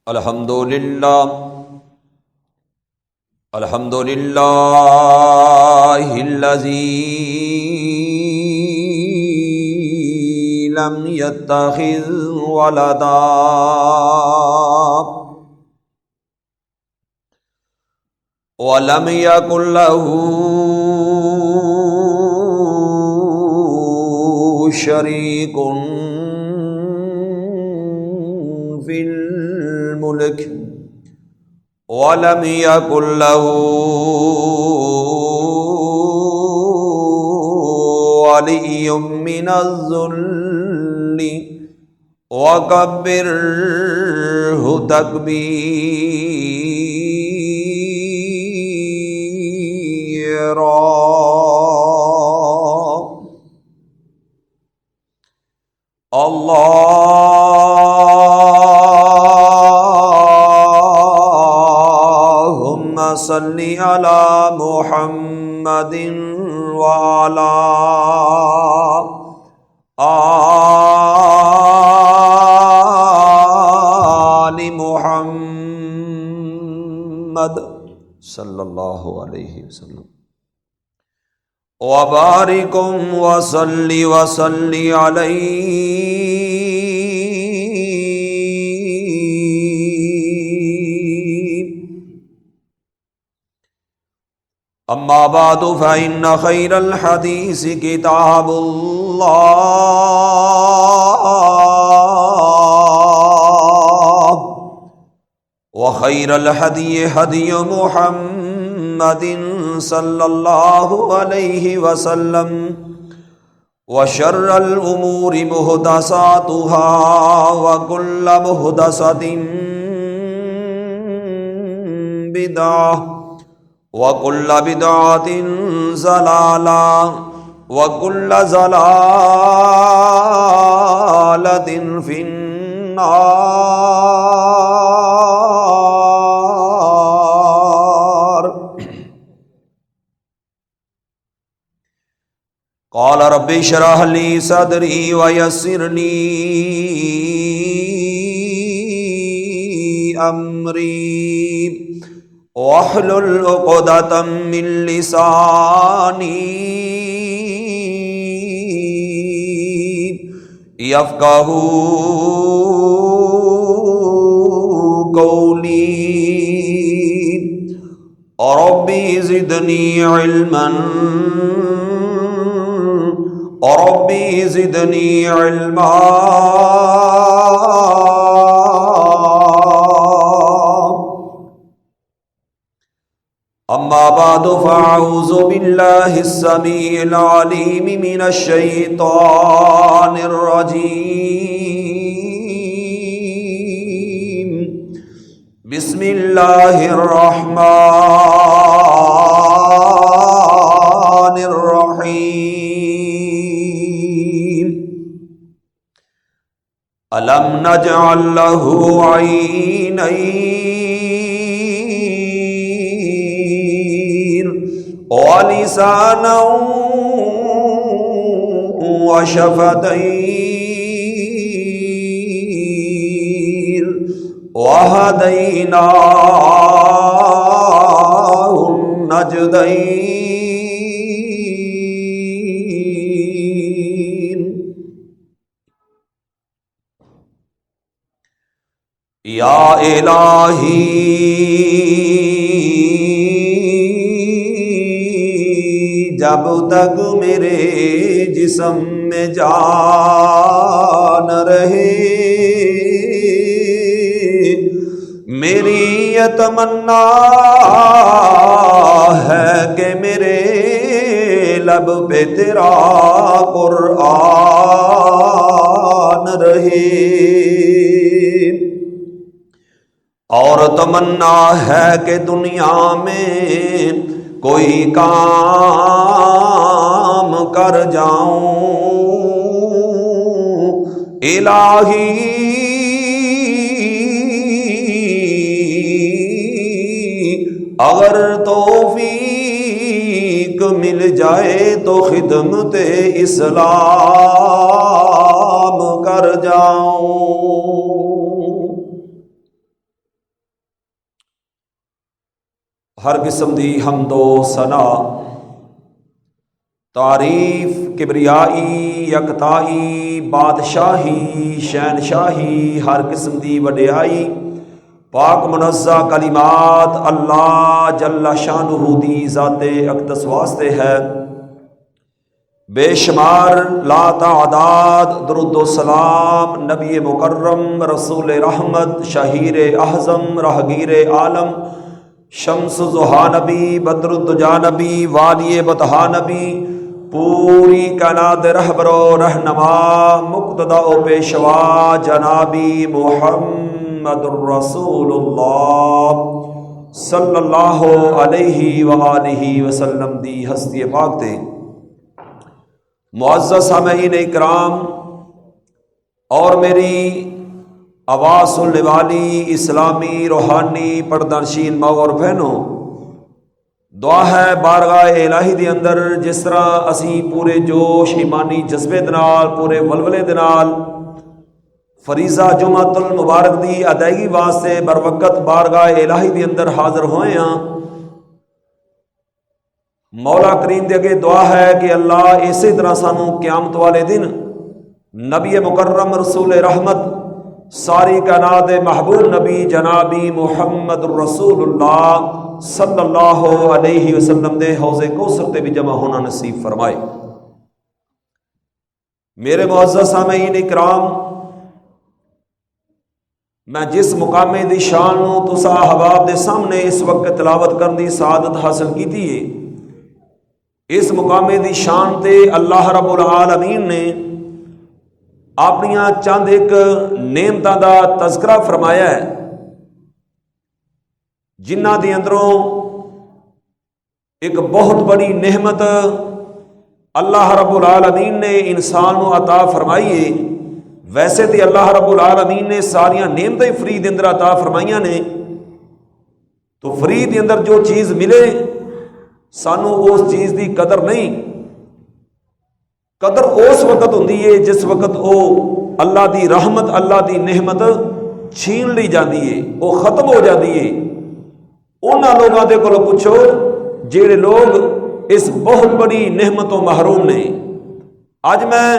الحمدللہ الذی لم يتخذ ولدا ولم يكن له شريك في الملك ولم يكن له ولي من الذل وكبره تكبيرا. اللهم صل على محمد وعلى آل محمد صلی اللہ علیہ وسلم وبارک وصلی علیہ. اما بعد فإن خیر الحدیث کتاب اللہ وخیر الہدی ہدی محمد صلی اللہ علیہ وسلم وشر الامور محدثاتها وکل محدثۃ بدعہ وَكُلَّ بِدْعَةٍ ضَلَالَةٍ وَكُلَّ ضَلَالَةٍ فِي النَّارِ. قَالَ رَبِّ اشْرَحْ لِي صَدْرِي وَيَسِّرْ لِي أَمْرِي واحلل عقدۃ من لسانی یفقہوا قولی. ربی زدنی علما ربی زدنی علما. اما بعد فاعوذ باللہ السمیع العلیم من الشیطان الرجیم. بسم اللہ الرحمن الرحیم. الم نجعل لہ عینین ولسانا وشفتين وهديناه النجدين. یا الہی جب تک میرے جسم میں جان رہے میری یہ تمنا ہے کہ میرے لب پہ تیرا قرآن رہے اور تمنا ہے کہ دنیا میں کوئی کام کر جاؤں. الہی اگر توفیق مل جائے تو خدمت اسلام کر جاؤں. ہر قسم دی حمد و ثنا، تعریف، کبریائی، یکتائی، بادشاہی، شہنشاہی، ہر قسم دی وڈیائی، پاک منزہ کلمات اللہ جل شانہ دی ذات اقدس واسطے ہے۔ بے شمار لا تعداد درود و سلام نبی مکرم، رسول رحمت، شہیر اعظم، راہگیر عالم، شمس ضحیٰ نبی، بدر الدجا نبی، والی بطحا نبی، پوری کائنات رہبر و رہنما، مقتدا و پیشوا جنابی محمد الرسول اللہ صلی اللہ علیہ وآلہ وسلم دی ہستی پاک تے۔ معزز سامعین اکرام اور میری آواز سننے والی اسلامی روحانی پردہ نشین ماں اور بہنوں، دعا ہے بارگاہ الہی دے اندر جس طرح اسی پورے جوش ایمانی جذبے دے نال، پورے ولولے دے نال فریضہ جمعۃ المبارک دی ادائیگی واسطے بر وقت بارگاہ الہی دے اندر حاضر ہوئے ہاں، مولا کریم دے اگے دعا ہے کہ اللہ اسی طرح سانو قیامت والے دن نبی مکرم رسول رحمت ساری کائنات محبوب نبی جنابی محمد الرسول اللہ صلی اللہ علیہ وسلم دے حوض کوثر تے بھی جمع ہونا نصیب فرمائے۔ میرے معزز سامعین اکرام، میں جس مقام دی شان نو تسا احباب دے سامنے اس وقت تلاوت کرن دی سعادت حاصل کیتی ہے، اس مقام دی شان تے اللہ رب العالمین نے اپنیاں چند ایک نعمتاں دا تذکرہ فرمایا ہے، جنہ دے اندروں ایک بہت بڑی نعمت اللہ رب العالمین نے انسان کو عطا فرمائی ہے۔ ویسے تو اللہ رب العالمین نے ساریاں نعمتیں فری دے اندر عطا فرمائیاں نے، تو فری دے اندر جو چیز ملے سانو اس چیز دی قدر نہیں، قدر اس وقت ہوندی ہے جس وقت او اللہ دی رحمت، اللہ دی نعمت چھین لی جاندی ہے، وہ ختم ہو جاندی ہے۔ انہاں لوگاں دے کولوں پوچھو جڑے لوگ اس بہت بڑی نعمتوں محروم نے۔ اج میں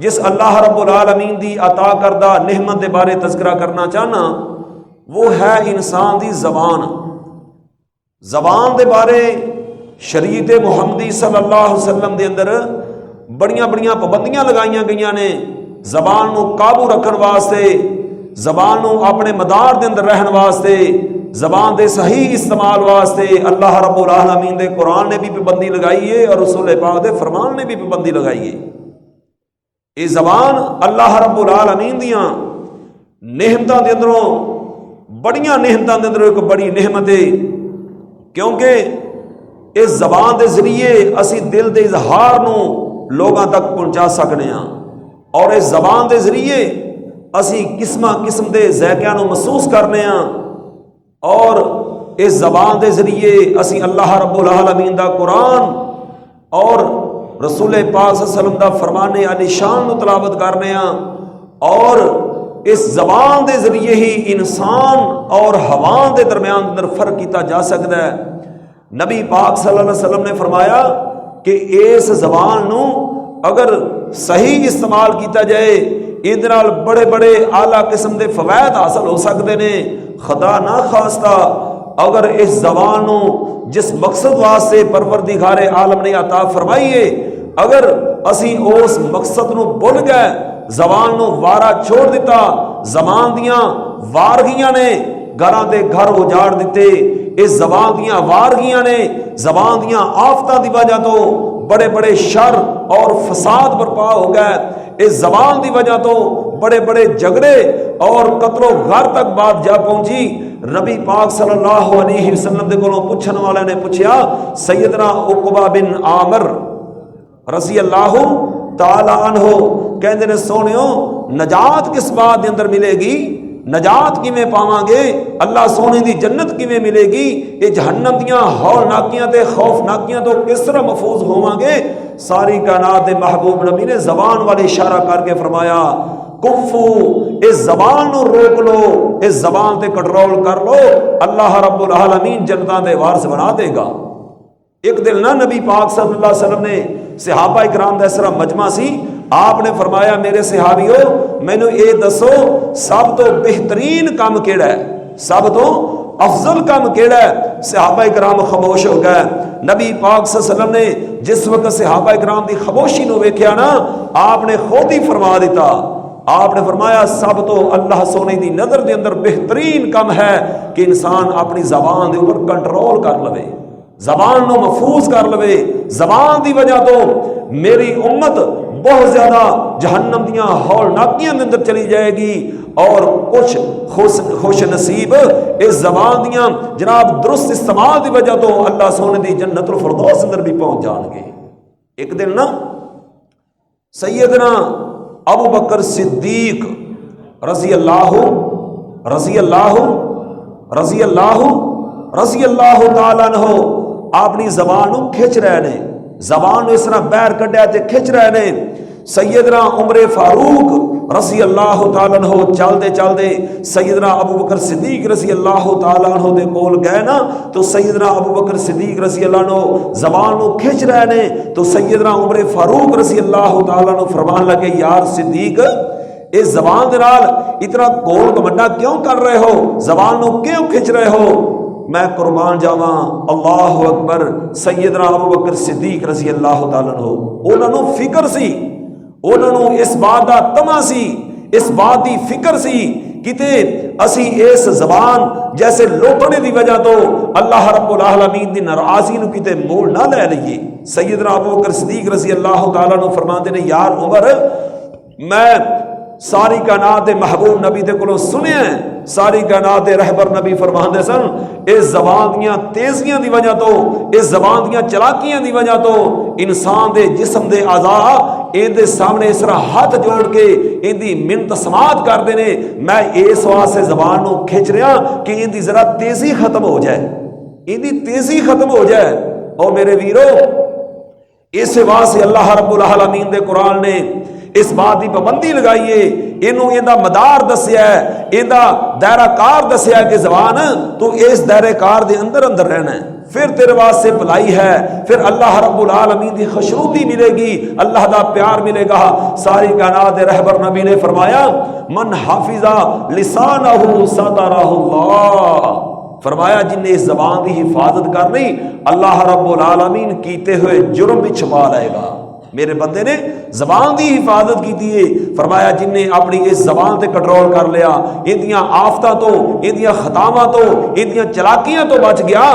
جس اللہ رب العالمین دی عطا کردہ نعمت دے بارے تذکرہ کرنا چاہنا وہ ہے انسان دی زبان۔ زبان دے بارے شریعت محمدی صلی اللہ علیہ وسلم دے اندر بڑیاں بڑیاں پابندیاں لگائیاں گئیاں نے، زبان نو قابو رکھن واسطے، زبان نو اپنے مدار دے اندر رہن واسطے، زبان دے صحیح استعمال واسطے اللہ رب العالمین دے قرآن نے بھی پابندی لگائی ہے اور رسول پاک دے فرمان نے بھی پابندی لگائی ہے۔ یہ زبان اللہ رب العالمین دیاں نعمتاں دے اندروں بڑیاں نعمتاں دے اندروں ایک بڑی نعمت ہے، کیونکہ اس زبان دے ذریعے اسی دل دے اظہار نو لوگاں تک پہنچا سکنے ہاں، اور اس زبان دے ذریعے اسی قسم دے ذائقیاں نو محسوس کرنے ہاں، اور اس زبان دے ذریعے اسی اللہ رب العالمین دا قرآن اور رسول پاک صلی اللہ علیہ وسلم دا فرمان علی شان نو تلاوت کرنے ہاں، اور اس زبان دے ذریعے ہی انسان اور حیوان دے درمیان اندر فرق کیتا جا سکتا ہے۔ نبی پاک صلی اللہ علیہ وسلم نے فرمایا کہ اس زبان نو اگر صحیح استعمال کیتا جائے ادھر بڑے بڑے اعلیٰ قسم دے فوائد حاصل ہو سکتے نے۔ خدا نہ خواستہ اگر اس زبان نو جس مقصد واسطے پروردگار عالم نے عطا فرمائی ہے اگر اسی اس مقصد نو بھول گئے، زبان نو وارا چھوڑ دیتا، زبان دیاں وارگیاں نے گھراں دے گھر اجاڑ دیتے، اس زبان دیاں وارگیاں نے زبان دیاں آفتاں دی وجہ تو بڑے بڑے شر اور فساد برپا ہو گئے، اس زبان دی وجہ تو بڑے بڑے جھگڑے اور قتل و غار تک بات جا پہنچی۔ نبی پاک صلی اللہ علیہ وسلم دے کولوں پوچھن والے نے پوچھیا، سیدنا عقبہ بن عامر رضی اللہ تعالی عنہ کہندے نے سونیو نجات کس بات دے اندر ملے گی، نجات کیویں پاواں گے، اللہ سونے دی جنت کیویں ملے گی، یہ جہنم دیاں ہول ناکیاں تے خوف ناکیاں تو کس طرح محفوظ ہوواں گے؟ ساری کائنات دے محبوب نبی نے زبان والے اشارہ کر کے فرمایا کفو اس زبان نو روک لو، اس زبان تے کنٹرول کر لو، اللہ رب العالمین جنتاں دے وارث بنا دے گا۔ ایک دن نہ نبی پاک صلی اللہ علیہ وسلم نے صحابہ کرام دا اس طرح مجمع سی، آپ نے فرمایا میرے صحابیو مینوں یہ دسو سب تو بہترین کام کیڑا ہے، سب تو افضل کام کیڑا ہے؟ صحابہ کرام خاموش ہو گئے۔ نبی پاک صلی اللہ علیہ وسلم نے جس وقت صحابہ کرام دی خاموشی نو ویکھیا نا، آپ نے خود ہی فرما دیتا، آپ نے فرمایا سب تو اللہ سونے دی نظر دے اندر بہترین کام ہے کہ انسان اپنی زبان دے اوپر کنٹرول کر لوے، زبان نو محفوظ کر لوے۔ زبان دی وجہ تو میری امت بہت زیادہ جہنم دیاں ہولناکیاں دے اندر چلی جائے گی، اور کچھ خوش نصیب اس زبان دیاں جناب درست استعمال دی وجہ تو اللہ سونے دی جنت الفردوس اندر بھی پہنچ جان گے۔ ایک دن نا سیدنا ابو بکر صدیق رضی اللہ تعالیٰ عنہ اپنی زبان نو کھچ رہے نے، زبان نو اس طرح باہر کڈیا تے کھچ رہے نے۔ سیدنا عمر فاروق رضی اللہ تعالیٰ عنہ چلدے چلدے سیدنا ابو بکر صدیق رضی اللہ تعالیٰ عنہ دے کول گئے نا، تو سیدنا ابو بکر صدیق رضی اللہ عنہ زبان نو کھچ رہے نے، تو سیدنا عمر فاروق رضی اللہ تعالیٰ عنہ فرمان لگے یار صدیق اس زبان دے نال اتنا کول گمنڈا کیوں کر رہے ہو، زبان نو کیوں کھچ رہے ہو؟ میں قربان جاواں اللہ اکبر۔ سیدنا ابو بکر صدیق رضی اللہ تعالیٰ عنہ انہاں نو فکر سی، انہاں نو اس بات دا تما سی، اس بات دی فکر سی کتے اسی اس زبان جیسے لوٹنے دی وجہ تو اللہ رب العالمین دی ناراضی نو کتے مول نہ لے لئیے۔ سیدنا ابو بکر صدیق رضی اللہ تعالیٰ عنہ فرماتے نے یار عمر میں ساری کائنات دے محبوب نبی دے کولوں سنیا ہے، ساری کائنات دے رہبر نبی فرماندے سن اس زبان دیاں تیزیاں دی وجہ تو، اس زبان دیاں چلاکیاں دی وجہ تو انسان دے جسم دے اعضاء ان دے سامنے اس طرح ہاتھ جوڑ کے ان دی منت سماعت کر دینے، میں اس واسطے زبان نو کھچ رہا کہ ان دی ذرا تیزی ختم ہو جائے، ان دی تیزی ختم ہو جائے۔ اور میرے ویرو اس واسطے اللہ رب العالمین دے قرآن نے اس بات کی پابندی لگائیے، انہوں یہ مدار دسیا ہے، یہ دائرہ کار دسیا کہ زبان تو اس دائرہ کار دے اندر اندر رہنا ہے، پھر تیرے واسطے بھلائی ہے، پھر اللہ رب العالمین دی خوشنودی ملے گی، اللہ دا پیار ملے گا۔ ساری کائنات دے رہبر نبی نے فرمایا من حافظ لسانہ سترہ اللہ، فرمایا جن نے اس زبان کی حفاظت کرنی اللہ رب العالمین کیتے ہوئے جرم بھی چھپا لائے گا۔ میرے بندے نے زبان دی حفاظت کی تھی، فرمایا جن نے اپنی اس زبان تے کنٹرول کر لیا، اندیاں آفتاں تو، اندیاں خطاواں تو، اندیاں چلاکیاں تو بچ گیا۔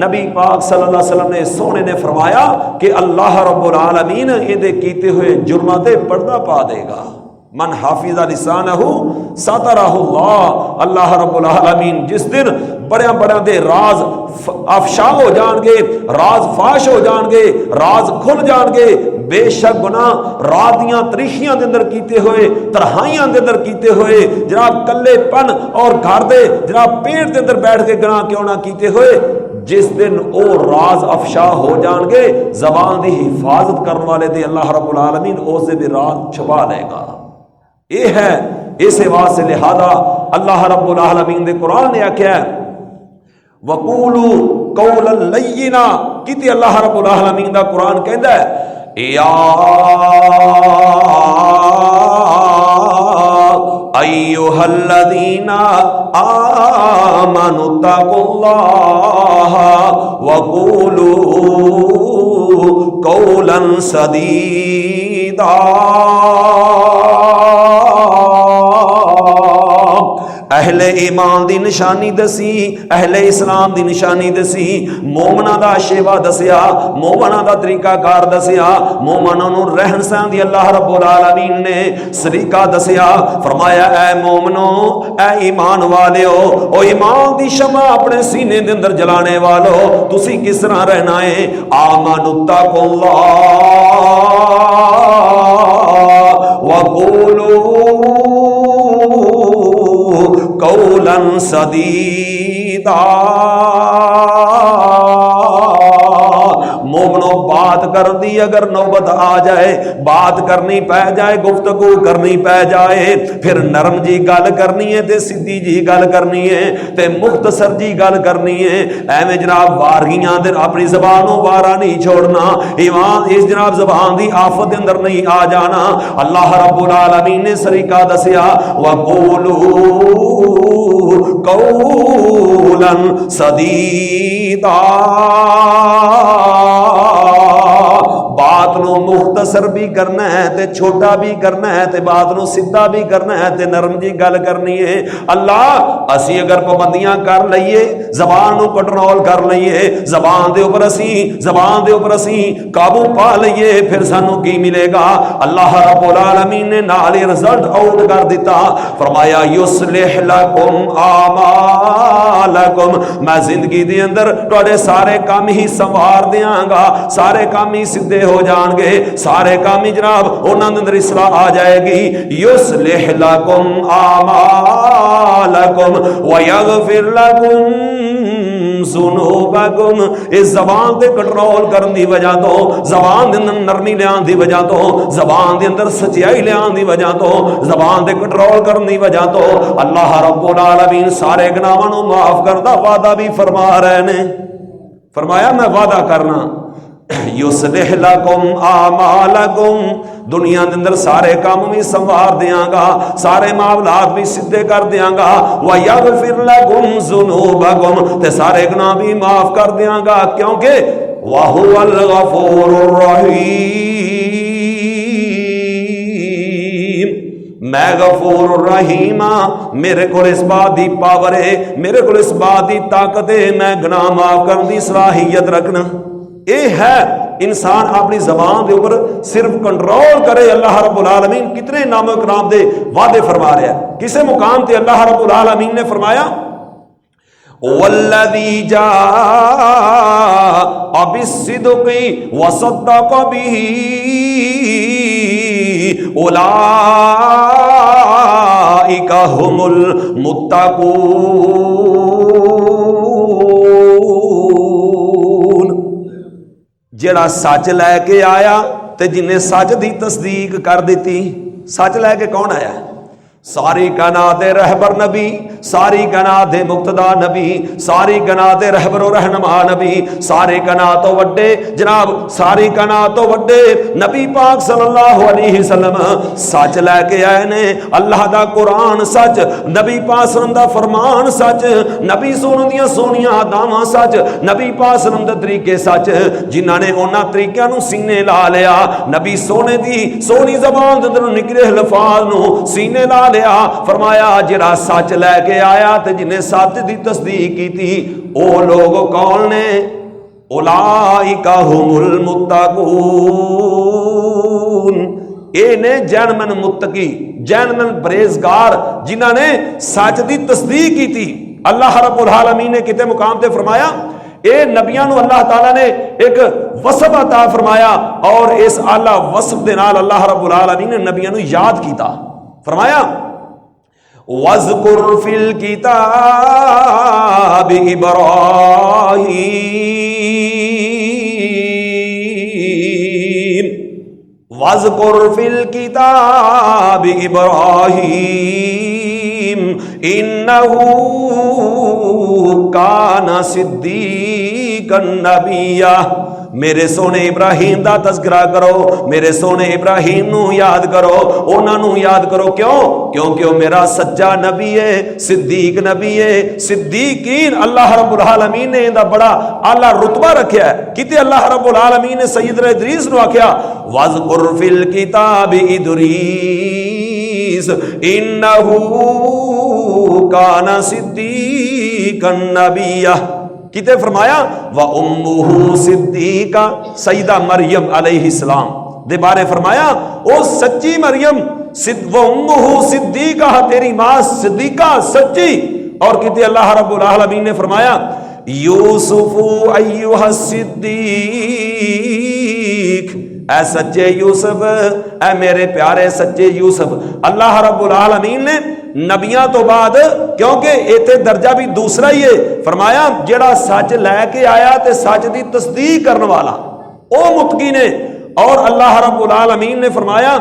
نبی پاک صلی اللہ علیہ وسلم نے سونے نے فرمایا کہ اللہ رب العالمین اندے کیتے ہوئے جرماں تے پردہ پا دے گا۔ من حافظ لسانہ سترہ اللہ، اللہ رب العالمین جس دن بڑے بڑے دے راز افشا ہو جان گے، راز فاش ہو جان گے، راز کھل جان گے، بے شک گناہ رات دیاں تریخیاں دے اندر کیتے ہوئے، ترہائیاں دے اندر کیتے ہوئے، جناب کلے پن اور گھر دے جناب پیٹ دے اندر بیٹھ کے گناہ کیوں نہ کیتے ہوئے، جس دن او راز افشا ہو جان گے، زبان دی حفاظت کرنے والے دے اللہ رب العالمین او سے بھی راز چھپا لے گا۔ یہ ہے اس واسطے لہذا اللہ رب العالمین دے قرآن نے آکھیا ہے وَقُولُوا قَوْلًا لَيِّنًا، کیتے اللہ رب العالمین دا قرآن کہندا ہے یا ایھا الذین آمنوا اتقوا اللہ وقولوا قولا سدیدا۔ اہل ایمان دی نشانی دسی، اہل اسلام دی نشانی دسی، مومنہ دا شیوا دسیا، مومنہ دا طریقہ کار دسیا، مومنوں نو رہن سہن دی اللہ رب العالمین نے سریقہ دسیا۔ فرمایا اے مومنو، اے ایمان والیو، او ایمان دی شمع اپنے سینے دے اندر جلانے والو، تسی کس طرح رہنا ہے؟ آمنوا اتقوا اللہ وقولوا قولا سدیدا۔ مومنو بات کرن دی اگر نوبت آ جائے، بات کرنی پہ جائے، گفتگو کرنی پہ جائے، پھر نرم جی گل کرنی ہے تے سیدھی جی گل کرنی ہے تے مختصر جی گل کرنی ہے، ایویں جناب وارگیاں دے اپنی زبانوں وارا نہیں چھوڑنا، ایمان اس جناب زبان دی آفت دے اندر نہیں آ جانا۔ اللہ رب العالمین نے طریقہ دسیا، وَقُولُوا قَوْلًا سَدِيدًا، بات نو مختصر بھی کرنا ہے تے چھوٹا بھی کرنا ہے تے بات نو سیدھا بھی کرنا ہے تے نرم جی گل کرنی ہے۔ اللہ اسی اگر پابندیاں کر لئیے، زبان نو کنٹرول کر لئیے، زبان دے اوپر اسی قابو پا لئیے، پھر سانو کی ملے گا؟ اللہ رب العالمین نے نال رزلٹ آؤٹ کر دیتا، فرمایا یصلح لکم اعمالکم، میں زندگی دے اندر تواڈے سارے کام ہی سنوار دیاں گا، سارے کام ہی سیدھے ہو جان گے، سارے کام ہی جناب انہاں دے اندر اصلاح آ جائے گی۔ یصلح لکم اعمالکم ویغفر لکم ذنوبکم، اس زبان دے کنٹرول کرن دی وجہ تو، زبان دے اندر نرمی لیان دی وجہ تو، زبان دے اندر سچائی لیان دی وجہ تو، زبان دے کنٹرول کرن دی وجہ تو اللہ رب العالمین سارے گناہاں نو معاف کردا وعدہ بھی فرما رہے نے۔ فرمایا میں وعدہ کرنا یصلح لکم اعمالکم، دنیا دے اندر سارے کام بھی سنوار دیاں گا، سارے معاملات بھی سیدھے کر دیاں گا، وَيَغْفِرْ لَكُمْ ذُنُوبَكُمْ، تے سارے گناہ بھی معاف کر دیاں گا، کیونکہ وَهُوَ الْغَفُورُ الرَّحِيمُ، میں غفور الرحیم ہاں، میرے کو اس بات دی پاور ہے، میرے کو اس بات دی طاقت ہے، میں گناہ معاف کرنے دی صلاحیت رکھنا۔ اے ہے انسان اپنی زبان دے اوپر صرف کنٹرول کرے۔ اللہ رب العالمین کتنے نام و اکرام دے وعدے فرما رہے ہیں، کسے مقام تے اللہ رب العالمین نے فرمایا والذی جاء بالصدق وصدق به اولئک هم المتقون، جڑا سچ لے کے آیا تے جنہیں سچ دی تصدیق کر دیتی۔ سچ لے کے کون آیا؟ ساری کائنات رہبر نبی، ساری کائنات مقتدا نبی، ساری کائنات رہبر و رہنما نبی، ساری کائنات تو وڈے جناب، ساری کائنات تو وڈے نبی پاک صلی اللہ علیہ وسلم سچ لے کے آئے نے۔ اللہ دا قرآن سچ، نبی پاک صلی اللہ علیہ وسلم دا فرمان سچ، نبی سونے دیاں سونیاں دعواں سچ، نبی پاک صلی اللہ علیہ وسلم دے طریقے سچ، جنہاں نے انہاں طریقیاں نو سینے لا لیا، نبی سونے دی سونی زبان دے اندر نکلے الفاظ نو سینے لا لیا۔ فرمایا جڑا سچ لے کے آیا تے جنہیں سچ دی تصدیق کی تھی، او لوگ کون نے؟ اولئک هم المتقون، اے نے جینمن متقی، جینمن پرہیزگار، جنہاں نے سچ دی تصدیق کی تھی۔ اللہ رب العالمین نے کتے مقام تے فرمایا اے نبیاں نو اللہ تعالیٰ نے ایک وصف عطا فرمایا، اور اس اعلیٰ وصف دے نال اللہ رب العالمین نے نبیاں نو یاد کیتا۔ فرمایا وَاذْكُرْ فِي الْكِتَابِ إِبْرَاهِيمَ وَاذْكُرْ فِي الْكِتَابِ إِبْرَاهِيمَ إِنَّهُ كَانَ صِدِّيقًا نَبِيًّا، میرے سونے ابراہیم دا تذکرہ کرو، میرے سونے ابراہیم نو یاد کرو، انہاں نو یاد کرو، کیوں؟ کیونکہ وہ میرا سچا نبی ہے، صدیق نبی ہے۔ صدیقین اللہ رب العالمین نے دا بڑا اعلیٰ رتبہ رکھیا ہے۔ کتے اللہ رب العالمین نے سیدنا ادریس نو آکھیا وَاذْكُرْ فِي الْكِتَابِ إِدْرِيسَ إِنَّهُ كَانَ صِدِّيقًا نَبِيًّا، کتے فرمایا وَأُمُّهُ صِدِّيقَةٌ، سیدہ مریم علیہ السلام دے بارے فرمایا او سچی مریم، وَأُمُّهُ صِدِّيقَةٌ، تیری ماں صدیقہ سچی۔ اور کتے اللہ رب العالمین نے فرمایا یوسف ایھا الصدیق، اے سچے یوسف، اے میرے پیارے سچے یوسف۔ اللہ رب العالمین نے نبیاں تو بعد، کیونکہ ایتھے درجہ بھی دوسرا ہی ہے، فرمایا جڑا سچ لے کے آیا تے سچ دی تصدیق کرنے والا، او متقی نے۔ اور اللہ رب العالمین نے فرمایا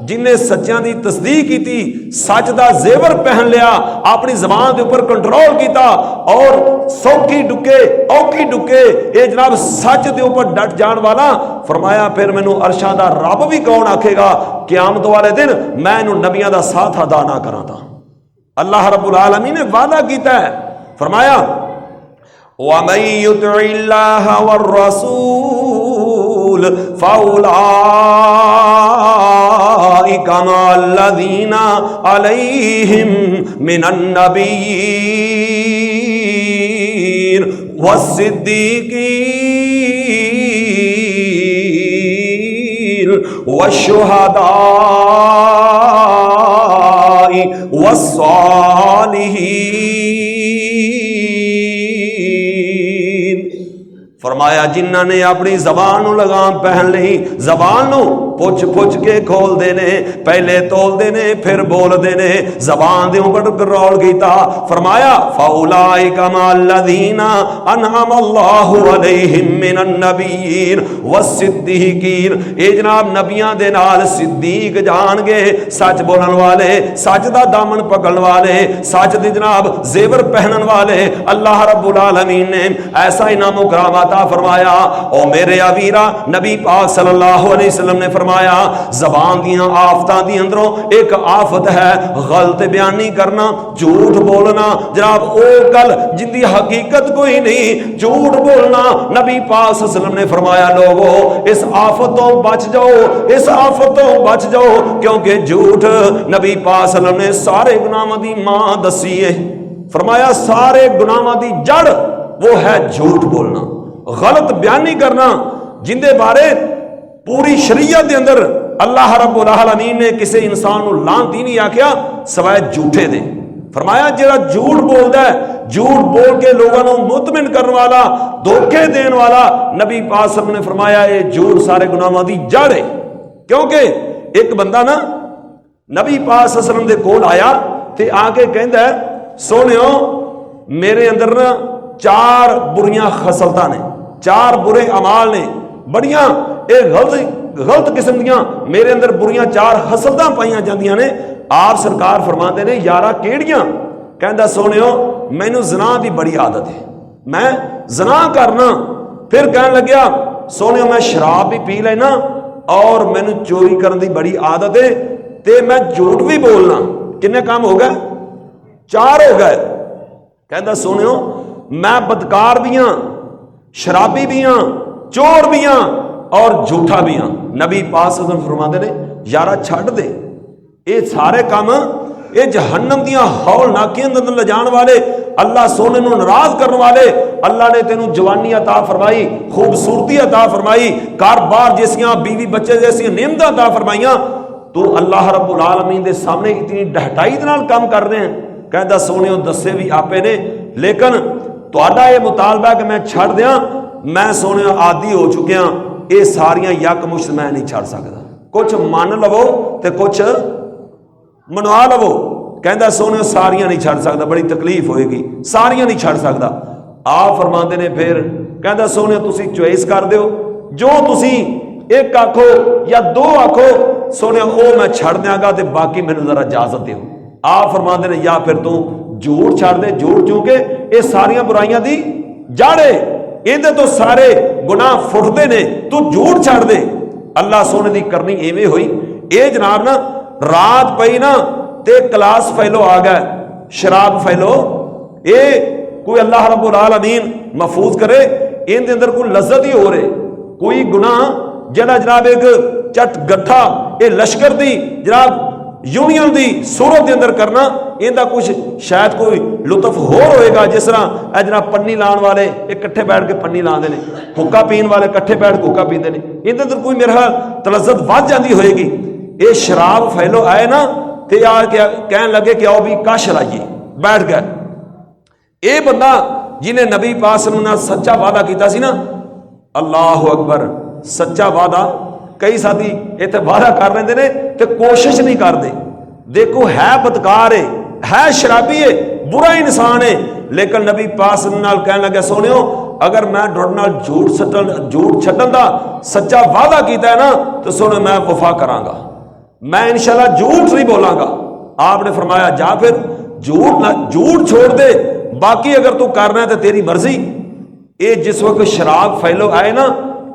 جن نے سچیاں دی تصدیق کی تھی، سچ دا زیور پہن لیا، اپنی زبان دے اوپر کنٹرول کیتا اور سوکھی ڈکے اوکھی ڈکے اے جناب سچ دے اوپر ڈٹ جان والا، فرمایا پھر مینوں عرشاں دا رب بھی کون آکھے گا قیامت والے دن میں انہوں نبیاں دا ساتھ ادا نہ کراں تھا۔ اللہ رب العالمین نے وعدہ کیتا ہے، فرمایا وَمَن يُطِعِ اللَّهَ وَالرَّسُولَ فَأُولَٰئِكَ مَعَ الَّذِينَ عَلَيْهِم مِّنَ النَّبِيِّينَ وَالصِّدِّيقِينَ وَالشُّهَدَاءِ وَالصَّالِحِينَ۔ فرمایا جنہاں نے اپنی زبان نو لگام پہن لی، زبان نو پوچھ پوچھ کے کھول دینے، پہلے تول دینے پھر بول دینے، زبان دے اوپر کنٹرول کیتا، فرمایا فاولائک مع الذین انعم اللہ علیہم من النبیین والصدیقین۔ اے جناب نبیاں دے نال صدیق جان گے، سچ بولن والے، سچ دا دامن پکڑن والے، سچ دی جناب زیور پہنن والے۔ اللہ رب العالمین نے ایسا انعام و کرام عطا فرمایا۔ او میرے ویرا، نبی پاک صلی اللہ علیہ وسلم نے فرمایا زبان دیاں آفتاں دی اندروں ایک آفت ہے غلط بیانی کرنا، جھوٹ بولنا، جناب او گل جن دی حقیقت کوئی نہیں، جھوٹ بولنا۔ نبی پاک صلی اللہ علیہ وسلم نے فرمایا لوگو اس آفت تو بچ جاؤ، اس آفت تو بچ جاؤ، کیونکہ جھوٹ نبی پاک صلی اللہ علیہ وسلم نے سارے گناہاں دی ماں دسی ہے۔ فرمایا سارے گناہاں دی جڑ وہ ہے جھوٹ بولنا، غلط بیانی کرنا، جن دے بارے پوری شریعت دے اندر اللہ رب العالمین نے کسی انسان کو لعنتی نہیں آکھیا سوائے جھوٹے دے۔ فرمایا جڑا جھوٹ بولدا ہے، جھوٹ بول کے لوگوں کو مطمئن کرنے والا، دھوکے دین والا، نبی پاک صلی اللہ علیہ وسلم نے فرمایا یہ جھوٹ سارے گناہاں دی جڑ ہے۔ کیونکہ ایک بندہ نا نبی پاک صلی اللہ علیہ وسلم دے کول آیا تے آ کے کہندا ہے سونیو میرے اندر نا 4 بریاں خصلتاں نے، 4 برے اعمال نے، بڑیاں ایک غلط قسم دیاں میرے اندر بریاں 4 خصلتاں پائیاں جاندیاں نے۔ آپ سرکار فرماتے نے یارا کیڑیاں؟ کہندا سونیو مینوں زنا دی بڑی عادت ہے، میں زنا کرنا۔ پھر کہن لگیا سونیو میں شراب بھی پی لینا اور مینوں چوری کرن دی بڑی عادت ہے تے میں جھوٹ بھی بولنا۔ کنے کام ہو گئے؟ 4 ہو گئے۔ کہندا سونیو میں بدکار بھی ہاں، شرابی بھی ہاں، چور بھی ہاں اور جھوٹا بھی ہاں۔ نبی پاک صلی اللہ علیہ وسلم فرماتے نے یارا چھڈ دے اے سارے کام، اے جہنم دیاں ہولناکیاں اندر لے جان والے، اللہ سونے نو ناراض کرنے والے۔ اللہ نے تینوں جوانی عطا فرمائی، خوبصورتی عطا فرمائی، کاروبار جیسیاں، بیوی بچے جیسیاں نعمتاں عطا فرمائیاں، تو اللہ رب العالمین دے سامنے اتنی ڈہٹائی دے نال کام کر رہے ہیں۔ کہندا سونے دسے بھی آپے نے، لیکن تہاڈا یہ مطالبہ کہ میں چھڑ دیاں، میں سونے عادی ہو چکیا، یہ ساریاں یک مشت میں نہیں چھڑ سکتا، کچھ مان لو تے کچھ منوا لو۔ کہندا سونے ساریاں نہیں چھڑ سکتا، بڑی تکلیف ہوئے گی، ساریاں نہیں چھڑ سکتا۔ آپ فرماندے نے پھر کہندا سونے تسی چوائس کر دیو، جو تسی ایک آکھو یا 2 آکھو سونے او میں چھڑ دیاں گا تے باقی مینوں ذرا اجازت دیو۔ آپ فرماندے نے یا پھر تو جھوٹ چھڑ دے، جھوٹ چونکہ یہ ساریاں برائیاں دی جاڑے، یہ تو سارے گناہ پھٹتے نے، تو جھوٹ چھڑ دے۔ اللہ سونے دی کرنی ایویں ہوئی، اے جناب نا رات پئی نا تے کلاس فیلو آ گئے، شراب فیلو، اے کوئی اللہ رب العالمین محفوظ کرے ان دے اندر کوئی لذت ہی ہو رہے، کوئی گناہ جڑا جناب ایک چٹ گٹھا اے لشکر دی جناب یونین دی صورت دے اندر کرنا، ان دا کچھ شاید کوئی لطف ہوئے گا، جس طرح اے جناب پنی لان والے اکٹھے بیٹھ کے پنی لاندے نے، حکا پین والے اکٹھے بیٹھ کے حکا پیندے نے، ان دے اندر کوئی میرا تلذت ود جاندی ہوئے گی۔ اے شراب پھیلو آئے نا تے آ کے کہن لگے کہ آؤ بھی کاش لائیے، بیٹھ گئے۔ اے بندہ جنہیں نبی پاک صلی اللہ علیہ وسلم سچا وعدہ کیتا سی نا، اللہ اکبر، سچا وعدہ کئی ساتھی اتنے وعدہ کر رہے نے تے کوشش نہیں کرتے۔ دیکھو ہے بدکار ہے شرابی ہے، برا انسان ہے، لیکن نبی پاس نال کہنے لگا سونیو اگر میں ڈوڑ نال جھوٹ چھڈن دا سچا وعدہ کیتا ہے نا تو سونو میں وفا کراں گا، میں انشاءاللہ جھوٹ نہیں بولاں گا۔ آپ نے فرمایا جا پھر جھوٹ چھوڑ دے، باقی اگر تو کرنا ہے تو تیری مرضی۔ اے جس وقت شراب فیلو آئے نا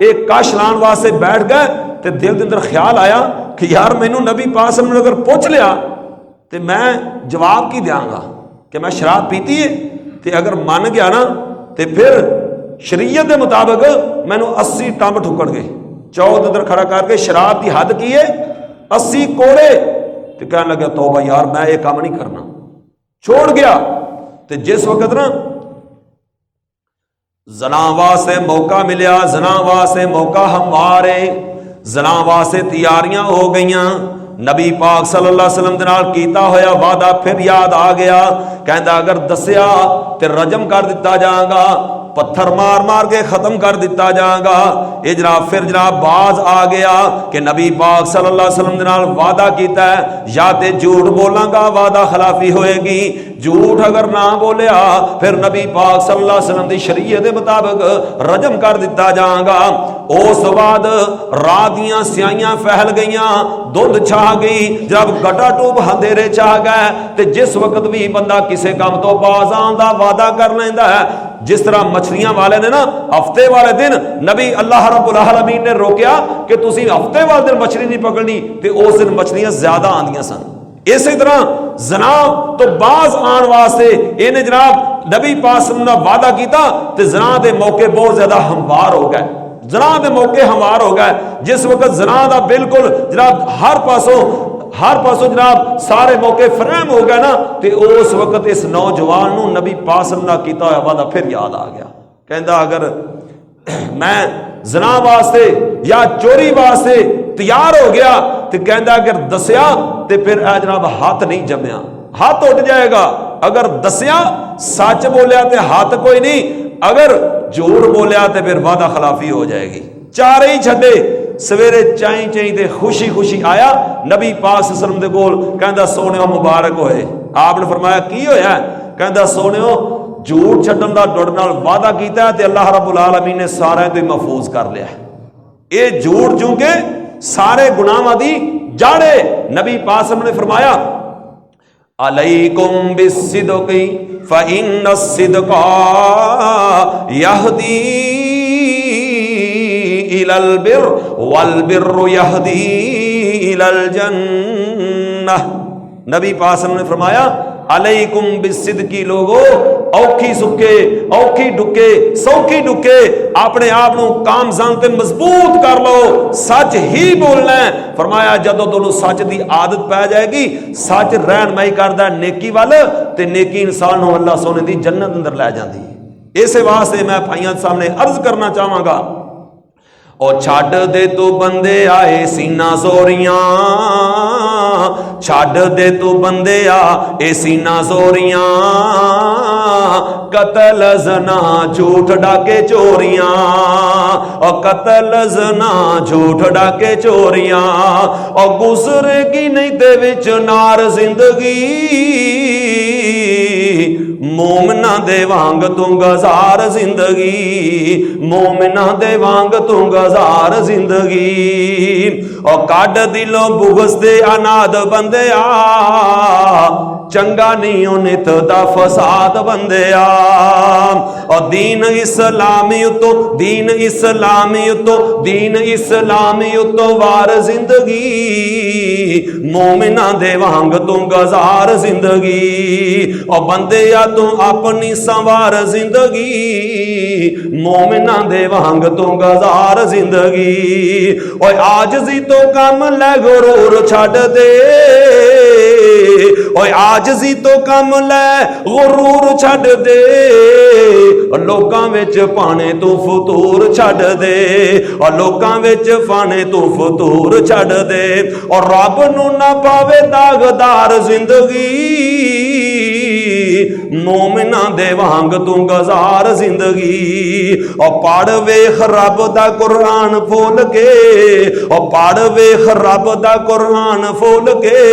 ایک کاش لان واسطے بیٹھ گئے تے دل دے اندر خیال آیا کہ یار مینوں نبی پاک صلی اللہ علیہ وسلم نے اگر پوچھ لیا تے میں جواب کی دیاں گا کہ میں شراب پیتی ہے، تے اگر مان گیا نا تے پھر شریعت دے مطابق مینوں 80 ٹمب ٹھکن گے، چوت اندر کھڑا کر کے شراب دی حد کی ہے 80 کوڑے، تے کہنے لگا توبہ یار میں یہ کام نہیں کرنا، چھوڑ گیا۔ تے جس وقت نا زنا واسطے موقع ملیا، زنا واسطے موقع ہمارے زنا واسطے تیاریاں ہو گئیاں، نبی پاک صلی اللہ علیہ وسلم دے نال کیتا ہویا وعدہ پھر یاد آ گیا، کہندا اگر دسیا تے رجم کر دتا جاؤں گا، پتھر مار مار کے ختم کر دیتا جائے گا۔ یہ جناب پھر جناب باز آ گیا کہ نبی پاک صلی اللہ علیہ وسلم نال وعدہ کیتا ہے یا تے جھوٹ بولاں گا وعدہ خلافی ہوئے گی، جھوٹ اگر نہ بولیا پھر نبی پاک صلی اللہ علیہ وسلم دی شریعت دے مطابق رجم کر دیتا جائے گا۔ اس بعد رات دیاں سیاہیاں پھیل گئیاں، دھند چھا گئی، جب گٹا ٹوب اندھیرے چھا گئے تے جس وقت بھی بندہ کسے کام تو باز آن دا وعدہ کر لیندا ہے، جس طرح مچھلیاں والے نے نا ہفتے والے دن نبی اللہ رب العالمین نے روکیا کہ تسی ہفتے والے دن مچھلی نہیں پکڑنی تے اس دن مچھلیاں زیادہ آندیاں سن۔ اسی طرح زنا تو باز آن واسطے انہیں جناب نبی پاک نے وعدہ کیتا تے زنا دے موقع بہت زیادہ ہموار ہو گئے، زنا دے موقع ہموار ہو گئے۔ جس وقت زنا دا بالکل جناب ہر پاسوں جناب سارے موقع فراہم ہو گئے نا تے اس وقت اس نوجوان نو نبی پاک نے کیتا ہوا وعدہ پھر یاد آ گیا، کہندا اگر میں زنا واسطے یا چوری واسطے تیار ہو گیا تے کہندا اگر دسیا تے پھر اے جناب ہاتھ نہیں جمیا، ہاتھ اٹھ جائے گا، اگر دسیا سچ بولیا تے ہاتھ کوئی نہیں، اگر جھوٹ بولیا تے پھر وعدہ خلافی ہو جائے گی۔ چارے ہی چھڈے، سویرے چائیں تے خوشی خوشی آیا نبی پاک صلی اللہ علیہ وسلم دے کول، کہندا سونےو مبارک ہوئے۔ آپ نے فرمایا کی ہویا ہے؟ کہندا سونےو جھوٹ چھڈن دا ڈڑ نال وعدہ کیتا ہے تے اللہ رب العالمین نے سارے تو محفوظ کر لیا ہے۔ اے جھوٹ چونکہ سارے گناہاں دی جاڑے، نبی پاک صلی اللہ علیہ وسلم نے فرمایا علیکم بالصدق فإن الصدق یہدی الی البر والبر یہدی الی الجنہ۔ نبی پاک صلی اللہ علیہ وسلم نے فرمایا علیکم بالصدق، لوگو اوکھی سکے اوکھی ڈکے سوکھی ڈکے اپنے آپ نو کام زان تے مضبوط کر لو، سچ ہی بولنا ہے۔ فرمایا جدو تانوں سچ دی عادت پہ جائے گی، سچ رہنمائی کردا نیکی وال تے نیکی انسان نو اللہ سونے دی جنت اندر لے جاندی ہے۔ اس واسطے میں بھائیاں سامنے عرض کرنا چاہواں گا، او چھڈ دے تو بندے آئے سینہ زوریاں، چھڈ دے تو بندے آئے سینہ زوریاں، قتل زنا جھوٹ ڈاکے چوریاں، او قتل زنا جھوٹ ڈاکے چوریاں، او گزر گی نہیں دے وچ نار زندگی، مومنہ دے وانگ تو گزار زندگی، مومنہ دے وانگ تو گزار زندگی، او کڈ دلوں بغض دے اناد بندے چنگا نہیں نت دا فساد بندے او دین اسلامی تو دین اسلامی تو دین اسلامی تو وار زندگی، مومنہ دے وانگ تو گزار زندگی، او بندے یا تو اپنی سنوار زندگی، مومنہ دے وانگ تو گزار زندگی، او عاجزی تو کم لے غرور چھڈ دے، او عاجزی تو کم لے غرور چھڈ دے، لوکاں وچ پانے تو فطور چھڈ دے، اور لوکاں وچ پانے تو فطور چھڈ دے، اور رب نو نہ پاوے داغدار زندگی، مومنا دے وانگ تو گزار زندگی او پڑھ ویکھ رب دا قرآن پھول کے او پڑھ ویکھ رب دا قرآن پھول کے